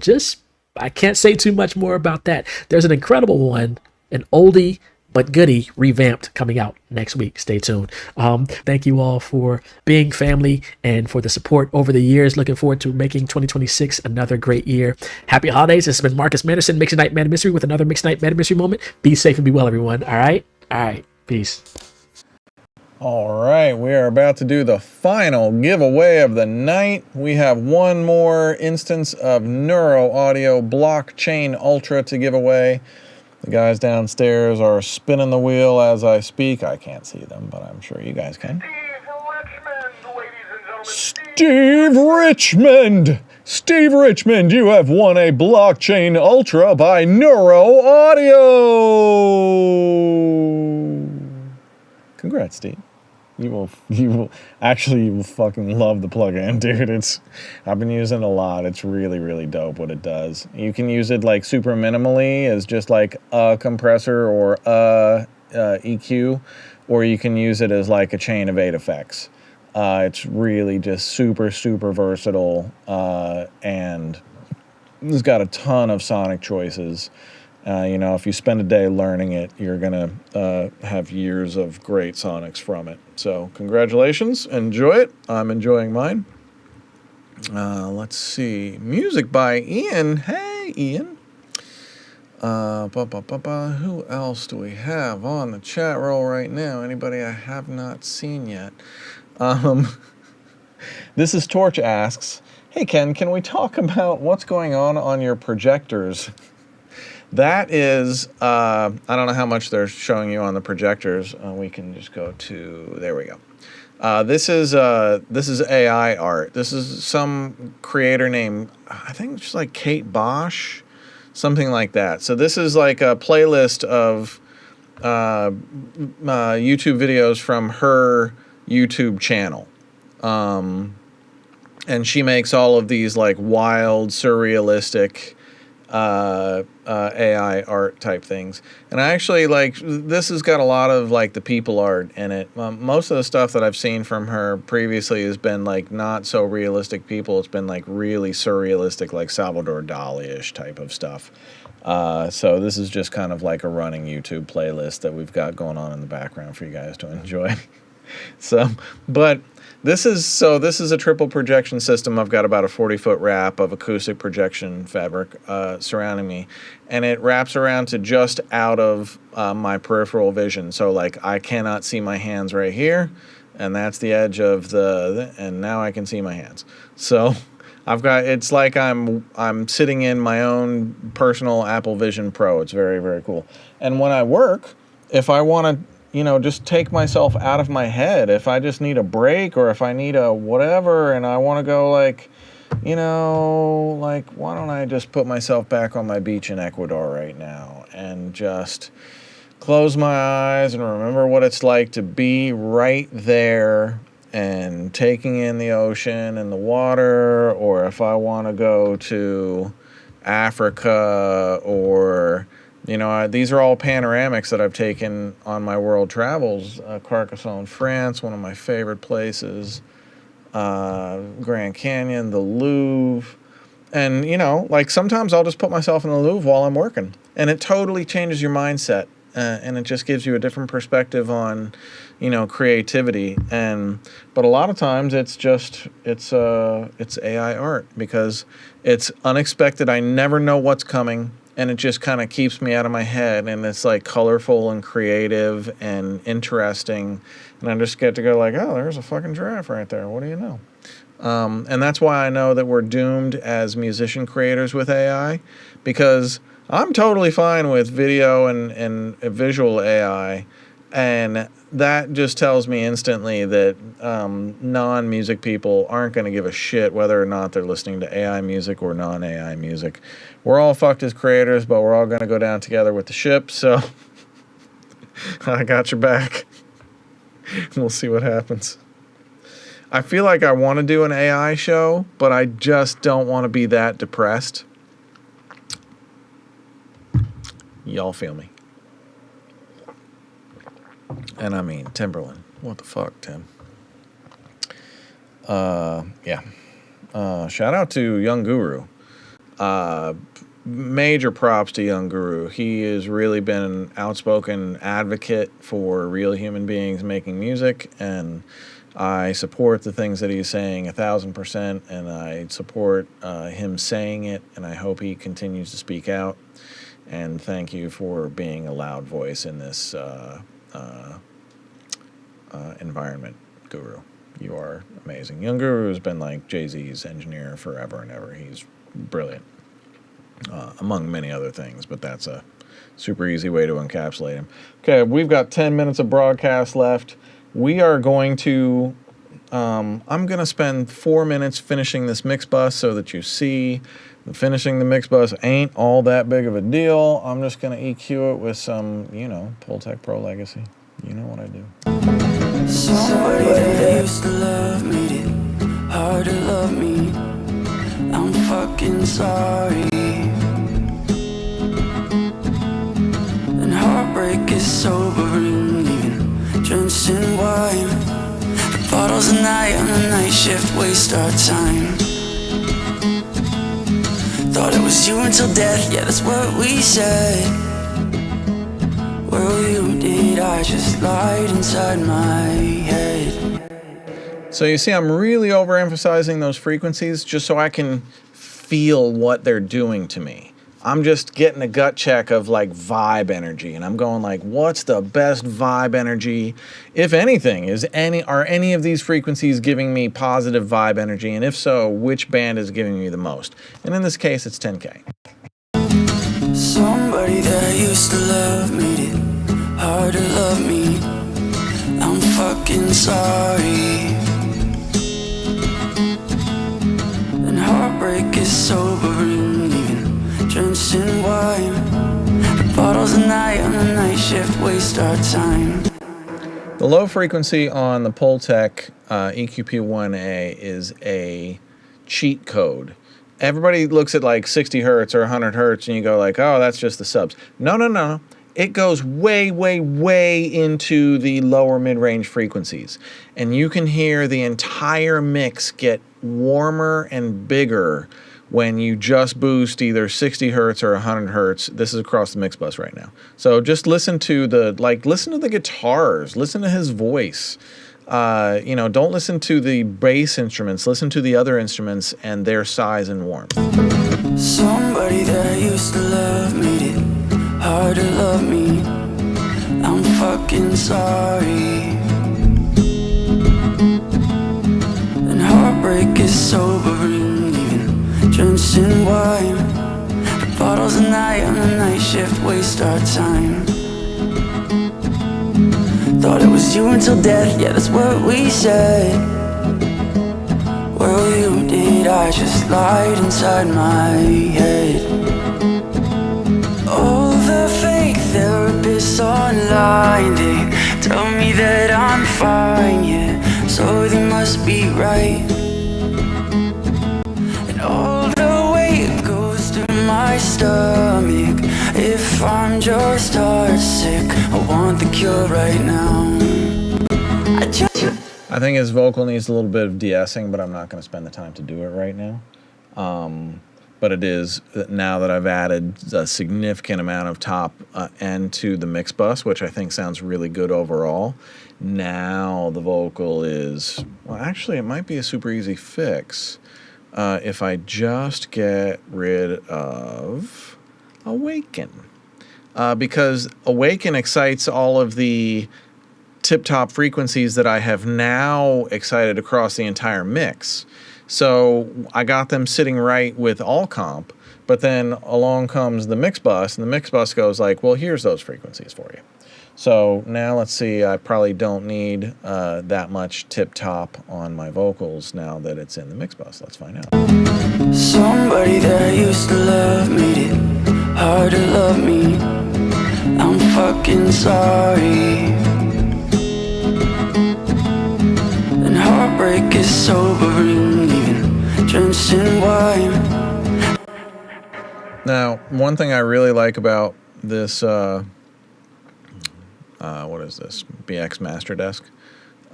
I can't say too much more about that. There's an incredible one, an oldie but goody, revamped, coming out next week. Stay tuned. Thank you all for being family and for the support over the years. Looking forward to making 2026 another great year. Happy holidays. This has been Marcus Manderson, Mixing Night Mad Mystery, with another Mixing Night Mad Mystery moment. Be safe and be well, everyone. All right? All right. Peace. All right, we are about to do the final giveaway of the night. We have one more instance of Neuro Audio Blockchain Ultra to give away. The guys downstairs are spinning the wheel as I speak. I can't see them, but I'm sure you guys can. Steve Richmond! Steve Richmond, you have won a Blockchain Ultra by Neuro Audio! Congrats, Steve. You will fucking love the plugin, dude. I've been using it a lot. It's really, really dope what it does. You can use it like super minimally as just like a compressor or a EQ, or you can use it as like a chain of 8 effects. It's really just super, super versatile, and it's got a ton of sonic choices. If you spend a day learning it, you're going to have years of great sonics from it. So congratulations. Enjoy it. I'm enjoying mine. Let's see. Music by Ian. Hey, Ian. Who else do we have on the chat roll right now? Anybody I have not seen yet? This is Torch asks, hey, Ken, can we talk about what's going on your projectors? That is, I don't know how much they're showing you on the projectors. We can just go to, there we go. This is AI art. This is some creator named, I think it's just like Kate Bosch, something like that. So this is like a playlist of YouTube videos from her YouTube channel. And she makes all of these like wild, surrealistic AI art type things. And I actually this has got a lot of like the people art in it. Most of the stuff that I've seen from her previously has been like not so realistic people. It's been like really surrealistic, like Salvador Dali-ish type of stuff. So this is just kind of like a running YouTube playlist that we've got going on in the background for you guys to enjoy. This is a triple projection system. I've got about a 40-foot wrap of acoustic projection fabric surrounding me, and it wraps around to just out of my peripheral vision. So like I cannot see my hands right here, and that's the edge of and now I can see my hands. So it's like I'm sitting in my own personal Apple Vision Pro. It's very, very cool. And when I work, if I want to just take myself out of my head, if I just need a break or if I need a whatever and I want to go why don't I just put myself back on my beach in Ecuador right now and just close my eyes and remember what it's like to be right there and taking in the ocean and the water, or if I want to go to Africa or these are all panoramics that I've taken on my world travels. Carcassonne, France, one of my favorite places. Grand Canyon, the Louvre. And, sometimes I'll just put myself in the Louvre while I'm working. And it totally changes your mindset. And it just gives you a different perspective on, creativity. But a lot of times it's AI art because it's unexpected. I never know what's coming. And it just kind of keeps me out of my head, and it's like colorful and creative and interesting, and I just get to go like, oh, there's a fucking giraffe right there. What do you know? And that's why I know that we're doomed as musician creators with AI, because I'm totally fine with video and visual AI, and that just tells me instantly that non-music people aren't going to give a shit whether or not they're listening to AI music or non-AI music. We're all fucked as creators, but we're all going to go down together with the ship, so I got your back. We'll see what happens. I feel like I want to do an AI show, but I just don't want to be that depressed. Y'all feel me? And I mean, Timberland. What the fuck, Tim? Yeah. Shout out to Young Guru. major props to Young Guru. He has really been an outspoken advocate for real human beings making music, and I support the things that he's saying 1,000%, and I support him saying it, and I hope he continues to speak out. And thank you for being a loud voice in this environment, Guru. You are amazing. Young Guru has been like Jay-Z's engineer forever and ever. He's brilliant, among many other things, but that's a super easy way to encapsulate him. Okay, we've got 10 minutes of broadcast left. We are going to, I'm going to spend 4 minutes finishing this mix bus so that you see finishing the mix bus ain't all that big of a deal. I'm just going to EQ it with some, you know, Pultec Pro Legacy. You know what I do. Somebody that used to love made it hard to love me. I'm fucking sorry. And heartbreak is sobering, even drenched in wine. The bottles a night on the night shift waste our time. Thought it was you until death, yeah, that's what we said. Well, you did, I just lied inside my head. So you see, I'm really overemphasizing those frequencies just so I can feel what they're doing to me. I'm just getting a gut check of like vibe energy, and I'm going like, what's the best vibe energy? If anything, are any of these frequencies giving me positive vibe energy? And if so, which band is giving me the most? And in this case, it's 10K. Somebody that used to love made it hard to love me. I'm fucking sorry. And heartbreak is sobering, even drenched in wine. The bottles a night on the night shift waste our time. The low frequency on the Pultec EQP1A is a cheat code. Everybody looks at like 60 hertz or 100 hertz and you go like, oh, that's just the subs. No. It goes way, way, way into the lower mid-range frequencies. And you can hear the entire mix get warmer and bigger when you just boost either 60 hertz or 100 hertz. This is across the mix bus right now. So just listen to the guitars, listen to his voice. You know, don't listen to the bass instruments, listen to the other instruments and their size and warmth. Somebody that used to love made it hard to love me. I'm fucking sorry. And heartbreak is sobering, even drenched in wine. The bottles a night on the night shift waste our time. Thought it was you until death, yeah, that's what we said. Well, you did, I just lied inside my head. All the fake therapists online, they tell me that I'm fine, yeah, so they must be right. And all the weight goes to my stomach. If I'm just heartsick, I want the cure right now. I think his vocal needs a little bit of de-essing, but I'm not going to spend the time to do it right now. But it is, now that I've added a significant amount of top end to the mix bus, which I think sounds really good overall, now the vocal is, well, actually it might be a super easy fix if I just get rid of Awaken. Because Awaken excites all of the tip-top frequencies that I have now excited across the entire mix. So I got them sitting right with ALLCOMP, but then along comes the mix bus, and the mix bus goes like, well, here's those frequencies for you. So now let's see, I probably don't need that much tip-top on my vocals now that it's in the mix bus. Let's find out. Somebody that used to love made it hard to love me. I'm fucking sorry. And heartbreak is sobering, even drenched in wine. Now, one thing I really like about this, what is this? BX Master Desk.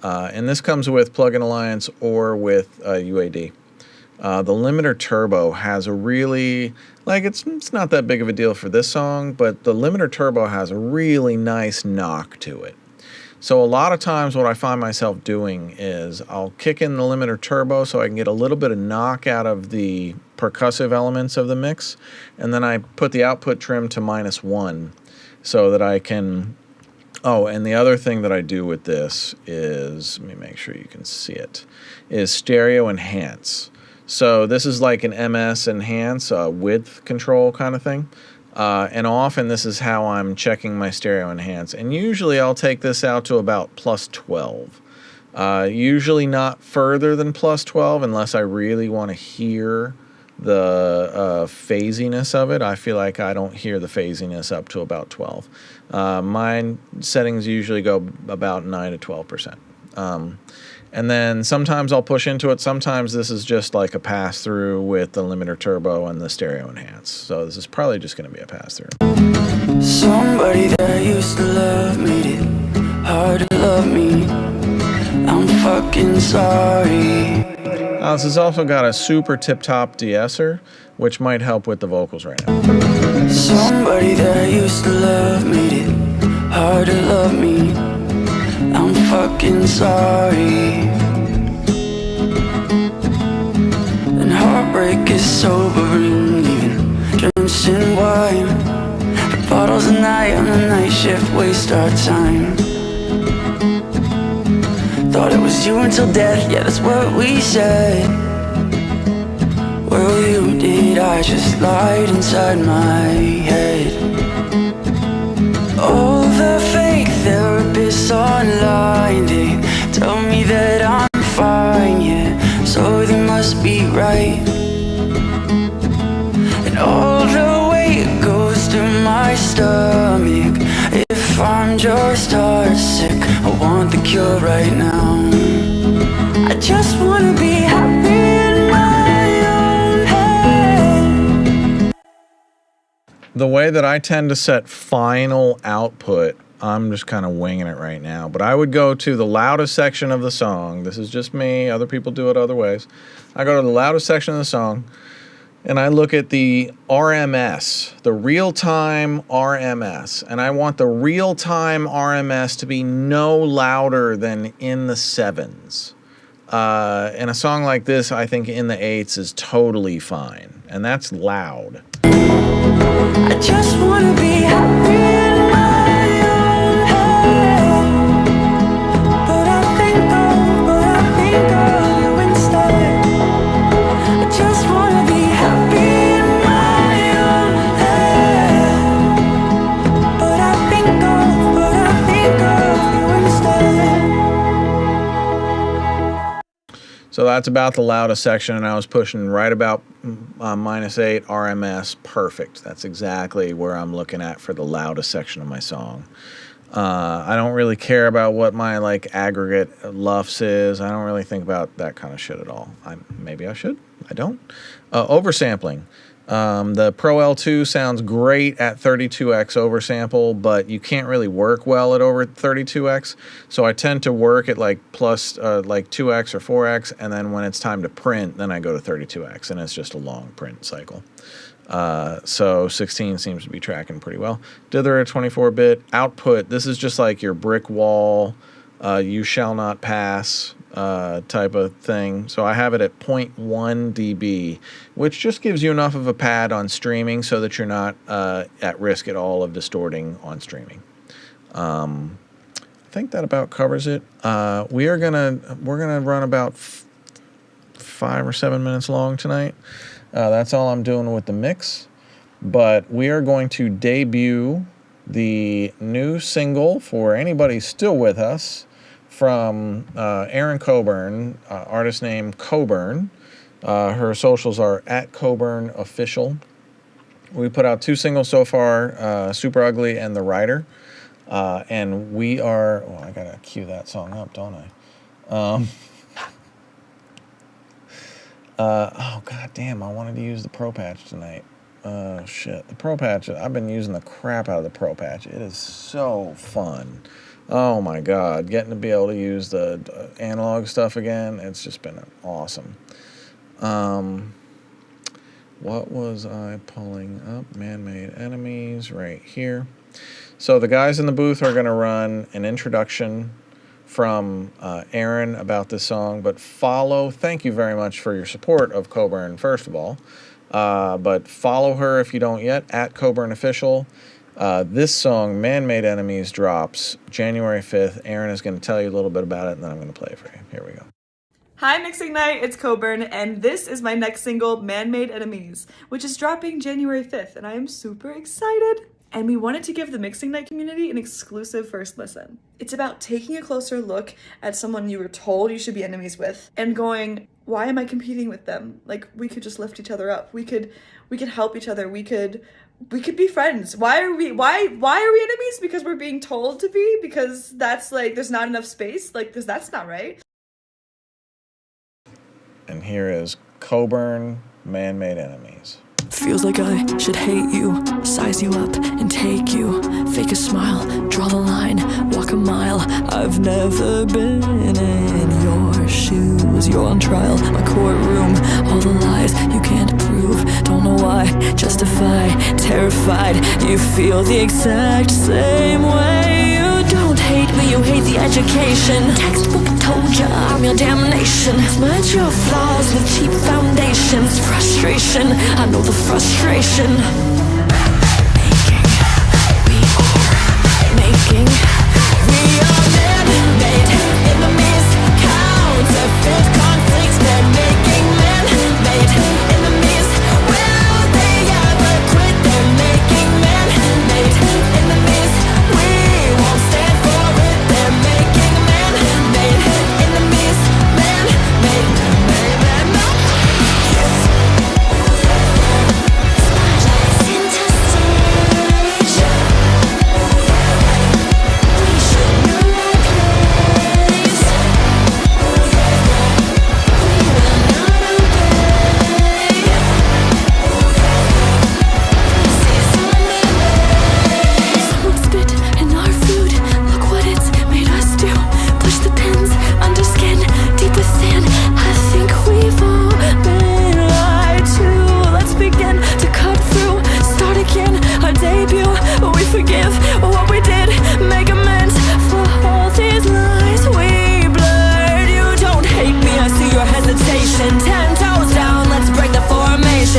And this comes with Plugin Alliance or with UAD. The limiter turbo has a really, like, it's not that big of a deal for this song, but the limiter turbo has a really nice knock to it. So a lot of times what I find myself doing is I'll kick in the limiter turbo so I can get a little bit of knock out of the percussive elements of the mix, and then I put the output trim to -1 so that I can... Oh, and the other thing that I do with this is, let me make sure you can see it, is stereo enhance. So this is like an MS enhance, width control kind of thing. And often this is how I'm checking my stereo enhance. And usually I'll take this out to about +12. Usually not further than +12 unless I really want to hear the phasiness of it. I feel like I don't hear the phasiness up to about 12. My settings usually go about 9 to 12%. And then sometimes I'll push into it. Sometimes this is just like a pass-through with the limiter turbo and the stereo enhance. So this is probably just going to be a pass-through. Somebody that used to love made it hard to love me. I'm fucking sorry. This has also got a super tip-top de-esser, which might help with the vocals right now. Somebody that used to love made it hard to love me. I'm fucking sorry. And heartbreak is sobering, even drenched in wine. The bottles at night on the night shift waste our time. Thought it was you until death, yeah, that's what we said. Well, you did, I just lied inside my head. All the fake therapists online, they tell me that I'm fine, yeah, so they must be right. And all the weight goes to my stomach. If I'm just heartsick, I want the cure right now. I just wanna be happy in my own head. The way that I tend to set final output, I'm just kind of winging it right now, but I would go to the loudest section of the song. This is just me. Other people do it other ways. I go to the loudest section of the song, and I look at the RMS, the real-time RMS, and I want the real-time RMS to be no louder than in the 7s. In a song like this, I think in the 8s is totally fine, and that's loud. I just wanna be happy in my own head. But I think of you instead. I just wanna be happy in my own head. But I think of you instead. So that's about the loudest section, and I was pushing right about -8 RMS. Perfect. That's exactly where I'm looking at for the loudest section of my song. I don't really care about what my like aggregate LUFS is. I don't really think about that kind of shit at all. Maybe I should. I don't. Oversampling. The Pro L2 sounds great at 32x oversample, but you can't really work well at over 32x. So I tend to work at like plus like 2x or 4x, and then when it's time to print, then I go to 32x, and it's just a long print cycle. So 16 seems to be tracking pretty well. Dither at 24-bit. Output, this is just like your brick wall, you shall not pass type of thing. So I have it at 0.1 dB, which just gives you enough of a pad on streaming so that you're not at risk at all of distorting on streaming. I think that about covers it. We're gonna run about 5 or 7 minutes long tonight. That's all I'm doing with the mix, but we are going to debut the new single for anybody still with us from Erin Coburn, artist name Coburn. Her socials are @CoburnOfficial. We put out 2 singles so far, Super Ugly and The Rider. And we are, oh, I gotta cue that song up, don't I? Oh, god damn, I wanted to use the Pro Patch tonight. Shit, the Pro Patch, I've been using the crap out of the Pro Patch. It is so fun. Oh my god, getting to be able to use the analog stuff again, it's just been awesome. What was I pulling up? Man-made enemies right here. So the guys in the booth are going to run an introduction from Aaron about this song, but thank you very much for your support of Coburn, first of all. But follow her if you don't yet, at Coburn Official. This song, Man-Made Enemies, drops January 5th. Aaron is going to tell you a little bit about it, and then I'm going to play it for you. Here we go. Hi Mixing Night, it's Coburn, and this is my next single, Man-Made Enemies, which is dropping January 5th, and I am super excited. And we wanted to give the Mixing Night community an exclusive first listen. It's about taking a closer look at someone you were told you should be enemies with, and going, why am I competing with them? Like, we could just lift each other up. We could help each other. We could be friends. Why are we enemies? Because we're being told to be? Because that's like, there's not enough space? Like, that's not right. And here is Coburn, Man-Made Enemies. Feels like I should hate you, size you up and take you. Fake a smile, draw the line, walk a mile. I've never been in your shoes. You're on trial, my courtroom, all the lies you can't prove. Don't know why, justify, terrified. You feel the exact same way. You don't hate me, you hate the education. Textbook told you I'm your damnation. Smudge your flaws with cheap foundations. Frustration, I know the frustration. Making, we are man-made enemies. Counterfeit conflicts, they're making man-made enemies. Will they ever quit? They're making man-made enemies. We won't stand for it. They're making man-made enemies. Man-made,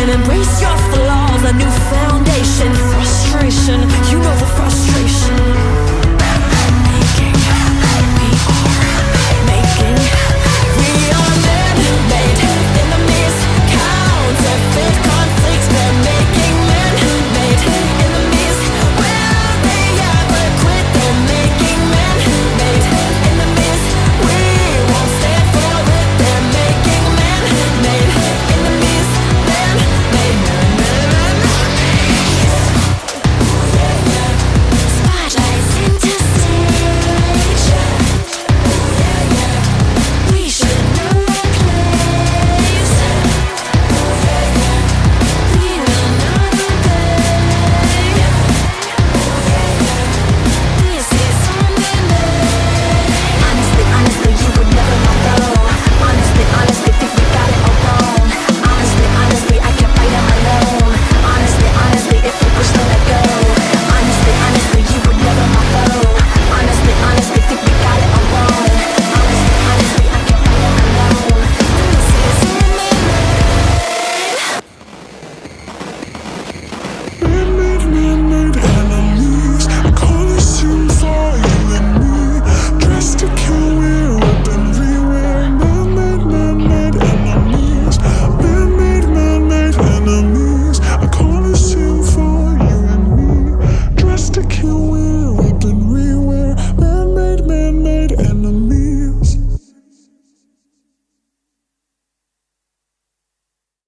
embrace your flaws, a new foundation. Frustration, you know the frustration. Making, we are man-made enemies. Counterfeit conflicts, they're making man-made enemies. Will they ever quit? They're making man-made enemies. We won't stand for it. They're making man-made enemies.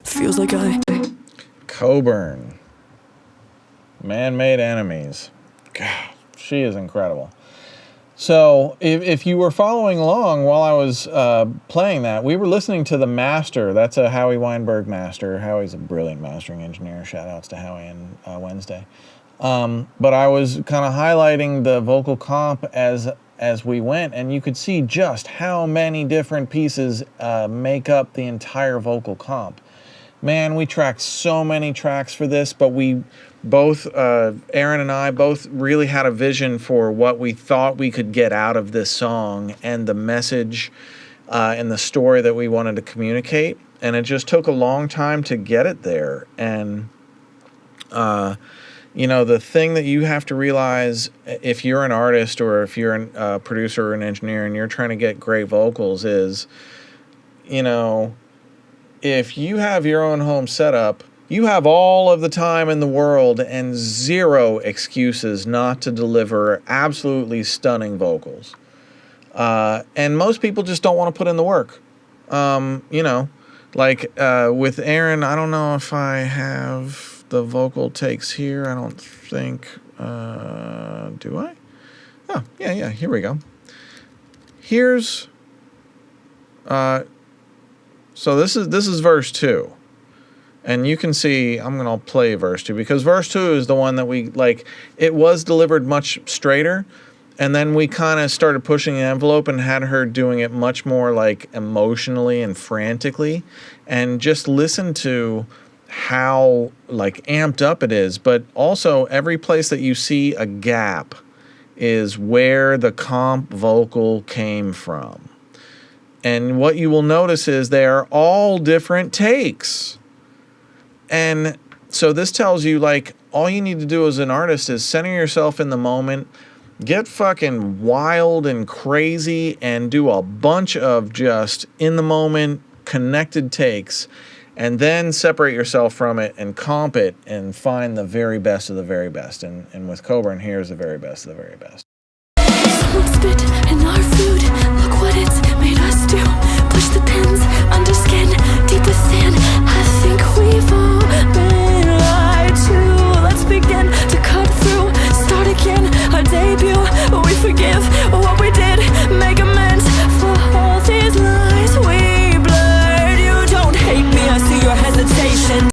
Feels like I Coburn, Man-Made Enemies. God, she is incredible. So if you were following along while I was playing that, we were listening to the master. That's a Howie Weinberg master. Howie's a brilliant mastering engineer. Shout outs to Howie and Wednesday. But I was kind of highlighting the vocal comp as as we went, and you could see just how many different pieces make up the entire vocal comp. Man, we tracked so many tracks for this, but we both, Aaron and I, both really had a vision for what we thought we could get out of this song and the message and the story that we wanted to communicate. And it just took a long time to get it there. And, you know, the thing that you have to realize if you're an artist or if you're a producer or an engineer and you're trying to get great vocals is, you know, if you have your own home setup, you have all of the time in the world and zero excuses not to deliver absolutely stunning vocals. And most people just don't want to put in the work. You know, like with Aaron, I don't know if I have the vocal takes here. I don't think, do I? Oh, yeah, here we go. Here's, so this is verse 2. And you can see, I'm going to play verse 2 because verse 2 is the one that we, like, it was delivered much straighter. And then we kind of started pushing the envelope and had her doing it much more like emotionally and frantically. And just listen to how like amped up it is. But also every place that you see a gap is where the comp vocal came from. And what you will notice is they are all different takes. And so this tells you, like, all you need to do as an artist is center yourself in the moment, get fucking wild and crazy, and do a bunch of just in the moment connected takes, and then separate yourself from it and comp it and find the very best of the very best. And with Coburn, here's the very best of the very best. Someone spit in our food. Look what it's made us do. Push the pins under skin, deep within. I think we've all been lied to. Let's begin to cut through. Start again, our debut. We forgive what we did. Make amends for all these lies we blurred. You don't hate me, I see your hesitation.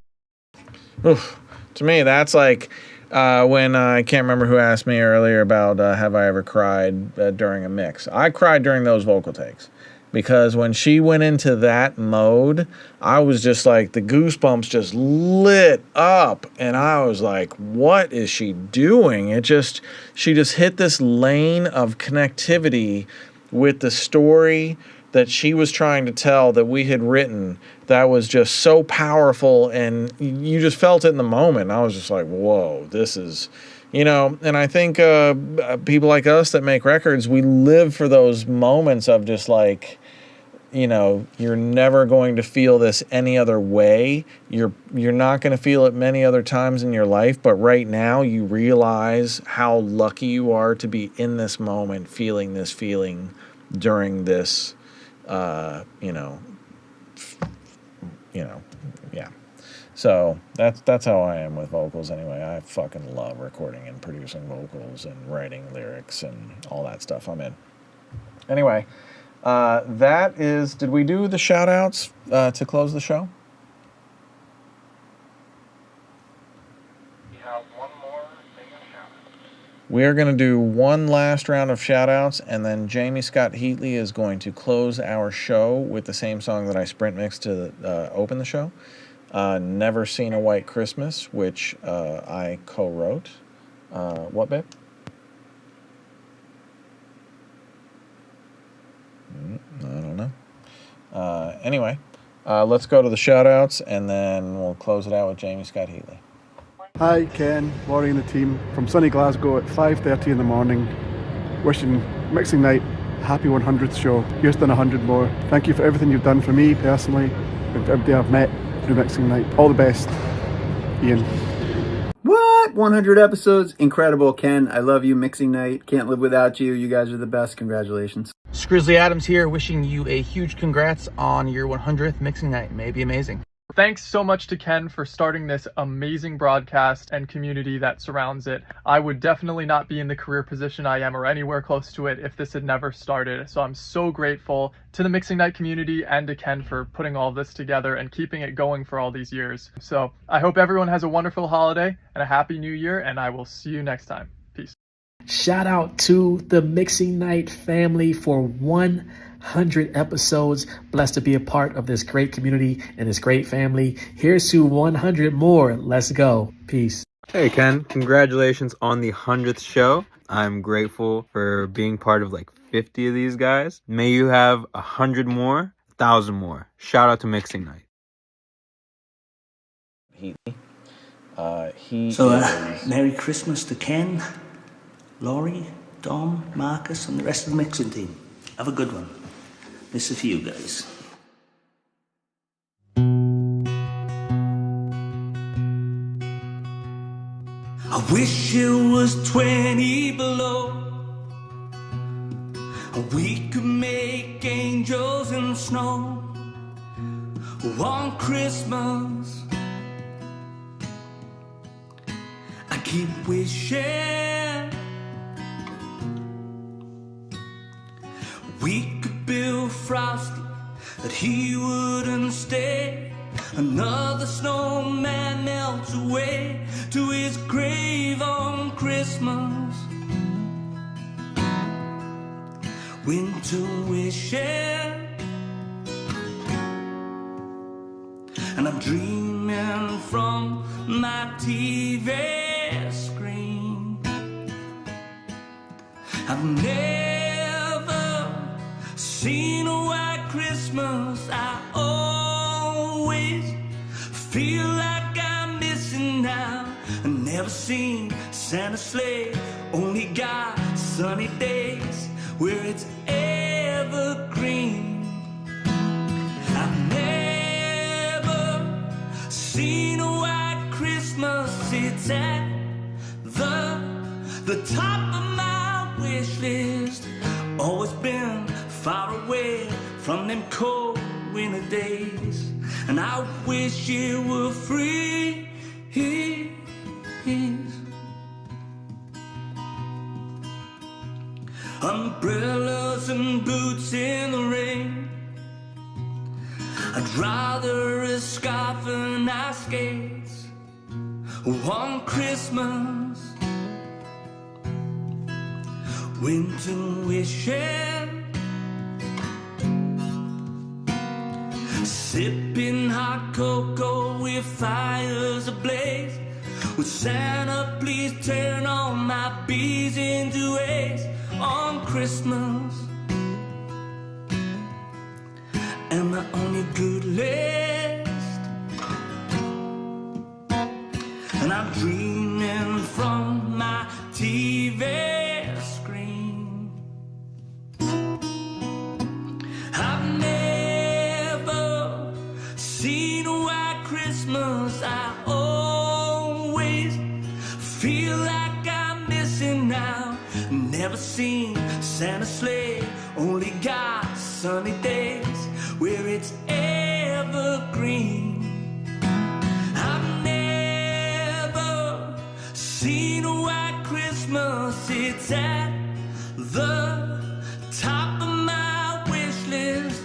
Oof. To me, that's like when I can't remember who asked me earlier about have I ever cried during a mix. I cried during those vocal takes because when she went into that mode, I was just like, the goosebumps just lit up, and I was like, what is she doing? She just hit this lane of connectivity with the story that she was trying to tell that we had written that was just so powerful, and you just felt it in the moment. I was just like, whoa, this is, you know, and I think people like us that make records, we live for those moments of just like, you know, you're never going to feel this any other way. You're not going to feel it many other times in your life, but right now you realize how lucky you are to be in this moment, feeling this feeling during this, yeah. So that's how I am with vocals anyway. I fucking love recording and producing vocals and writing lyrics and all that stuff. I'm in. Anyway, did we do the shout outs to close the show? We are going to do one last round of shout-outs, and then Jamie Scott Heatley is going to close our show with the same song that I sprint mixed to open the show, Never Seen a White Christmas, which I co-wrote. What, babe? I don't know. Anyway, let's go to the shout-outs, and then we'll close it out with Jamie Scott Heatley. Hi Ken, Laurie and the team from sunny Glasgow at 5:30 in the morning, wishing Mixing Night a happy 100th show. Here's done 100 more. Thank you for everything you've done for me personally and for everybody I've met through Mixing Night. All the best, Ian. What? 100 episodes? Incredible, Ken. I love you, Mixing Night. Can't live without you. You guys are the best. Congratulations. Grizzly Adams here, wishing you a huge congrats on your 100th Mixing Night. May be amazing. Thanks so much to Ken for starting this amazing broadcast and community that surrounds it. I would definitely not be in the career position I am or anywhere close to it if this had never started. So I'm so grateful to the Mixing Night community and to Ken for putting all this together and keeping it going for all these years. So I hope everyone has a wonderful holiday and a happy new year, and I will see you next time. Peace. Shout out to the Mixing Night family for 100 episodes. Blessed to be a part of this great community and this great family. Here's to 100 more. Let's go. Peace. Hey Ken, congratulations on the 100th show. I'm grateful for being part of like 50 of these guys. May you have 100 more, 1,000 more. Shout out to Mixing Night. Merry Christmas to Ken, Laurie, Dom, Marcus, and the rest of the mixing team. Have a good one. This is for you guys. I wish it was 20 below, and we could make angels in the snow. On Christmas, I keep wishing we could build Frosty, that he wouldn't stay. Another snowman melts away to his grave on Christmas. Winter wishing, and I'm dreaming from my TV screen. I've never seen a white Christmas. I always feel like I'm missing now. I've never seen Santa's sleigh, only got sunny days where it's evergreen. I've never seen a white Christmas. It's at the top of my wish list. Always been far away from them cold winter days, and I wish it were free. Umbrellas and boots in the rain. I'd rather a scarf and ice skates on Christmas. Winter wishing, sipping hot cocoa with fires ablaze. Would Santa please turn all my bees into A's on Christmas? Am I on your good list? And I'm dreaming from my TV screen. I've never seen a white Christmas. I always feel like I'm missing now. Never seen Santa's sleigh, only got sunny days where it's evergreen. I've never seen a white Christmas. It's at the top of my wish list.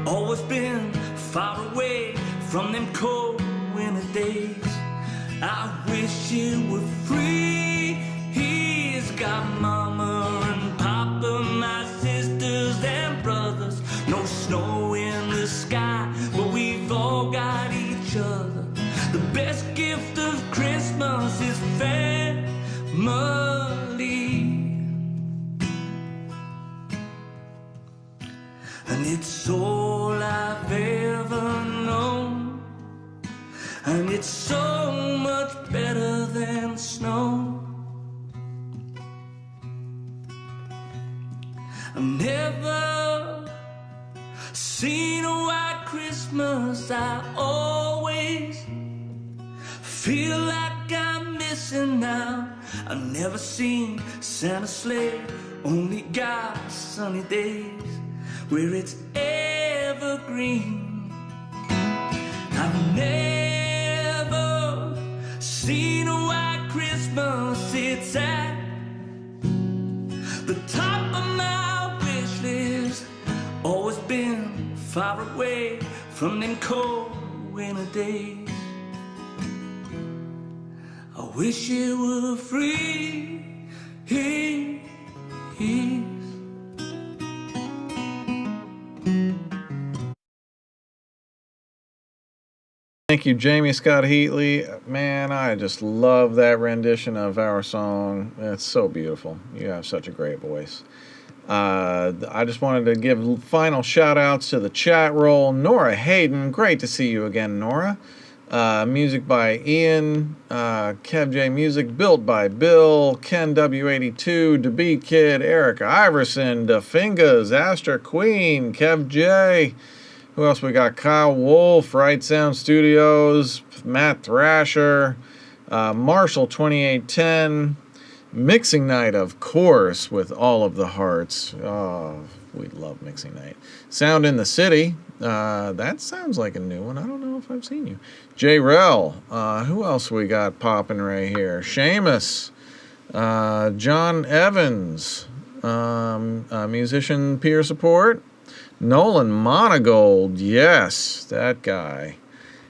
Always been far away from them cold winter days. I wish it were free. He's got mama and papa, my sisters and brothers. No snow in the sky, but we've all got each other. The best gift of Christmas is family. And it's all I've ever known, and it's so much better than snow. I've never seen a white Christmas. I always feel like I'm missing now. I've never seen Santa's sleigh, only got sunny days where it's evergreen. I've never seen a white Christmas. It's at the top of my wish list. Always been far away from them cold winter days. I wish it were free. Thank you, Jamie Scott Heatley. Man, I just love that rendition of our song. It's so beautiful. You have such a great voice. I just wanted to give final shout outs to the chat roll. Nora Hayden, great to see you again, Nora. Music by Ian, Kev J Music, built by Bill, Ken W82, The Beat Kid, Eric Iverson, Da Fingas, Astra Queen, Kev J. Who else we got? Kyle Wolf, Right Sound Studios, Matt Thrasher, Marshall 2810, Mixing Night, of course, with all of the hearts. Oh, we love Mixing Night. Sound in the City. That sounds like a new one. I don't know if I've seen you. J Rel. Who else we got popping right here? Seamus. John Evans. Musician peer support. Nolan Monogold, yes, that guy.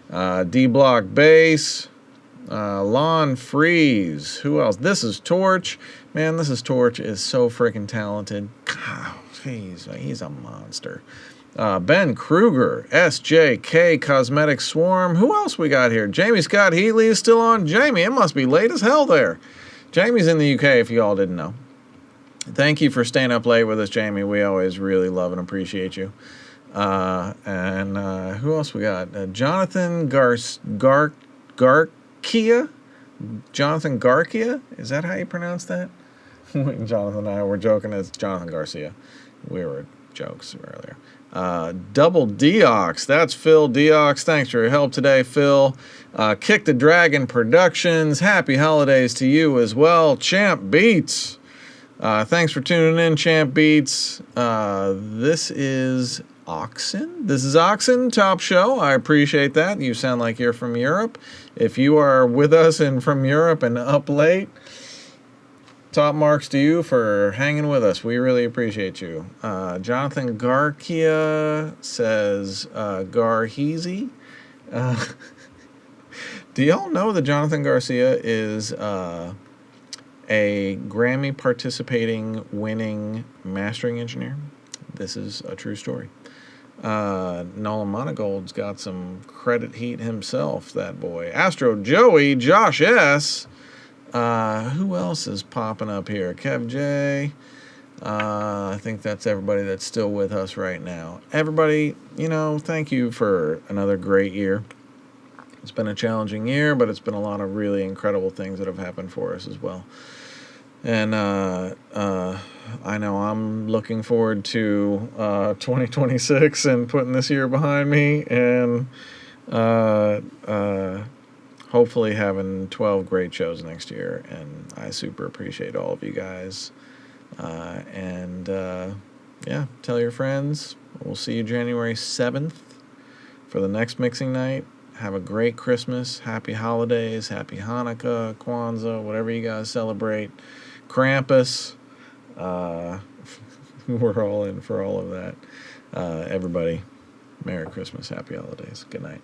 D-Block Bass, Lon Freeze, who else? This is Torch. Man, This is Torch is so freaking talented. God, he's a monster. Ben Kruger, SJK Cosmetic Swarm. Who else we got here? Jamie Scott Heatley is still on. Jamie, it must be late as hell there. Jamie's in the UK, if you all didn't know. Thank you for staying up late with us, Jamie. We always really love and appreciate you. And who else we got? Jonathan Garcia? Jonathan Garcia? Is that how you pronounce that? Jonathan and I were joking. It's Jonathan Garcia. We were jokes earlier. Double Deox. That's Phil Deox. Thanks for your help today, Phil. Kick the Dragon Productions. Happy holidays to you as well. Champ Beats. Thanks for tuning in, Champ Beats. This is Oxen. This is Oxen, top show. I appreciate that. You sound like you're from Europe. If you are with us and from Europe and up late, top marks to you for hanging with us. We really appreciate you. Jonathan Garcia says Garheezy. Do y'all know that Jonathan Garcia is a Grammy participating winning mastering engineer? This is a true story. Nolan Monogold's got some credit heat himself, that boy. Astro Joey, Josh S. Who else is popping up here? Kev J. I think that's everybody that's still with us right now. Everybody, thank you for another great year. It's been a challenging year, but it's been a lot of really incredible things that have happened for us as well. And I know I'm looking forward to 2026 and putting this year behind me, and hopefully having 12 great shows next year. And I super appreciate all of you guys. Yeah, tell your friends. We'll see you January 7th for the next mixing night. Have a great Christmas, happy holidays, happy Hanukkah, Kwanzaa, whatever you guys celebrate. Krampus. We're all in for all of that. Everybody, Merry Christmas, happy holidays. Good night.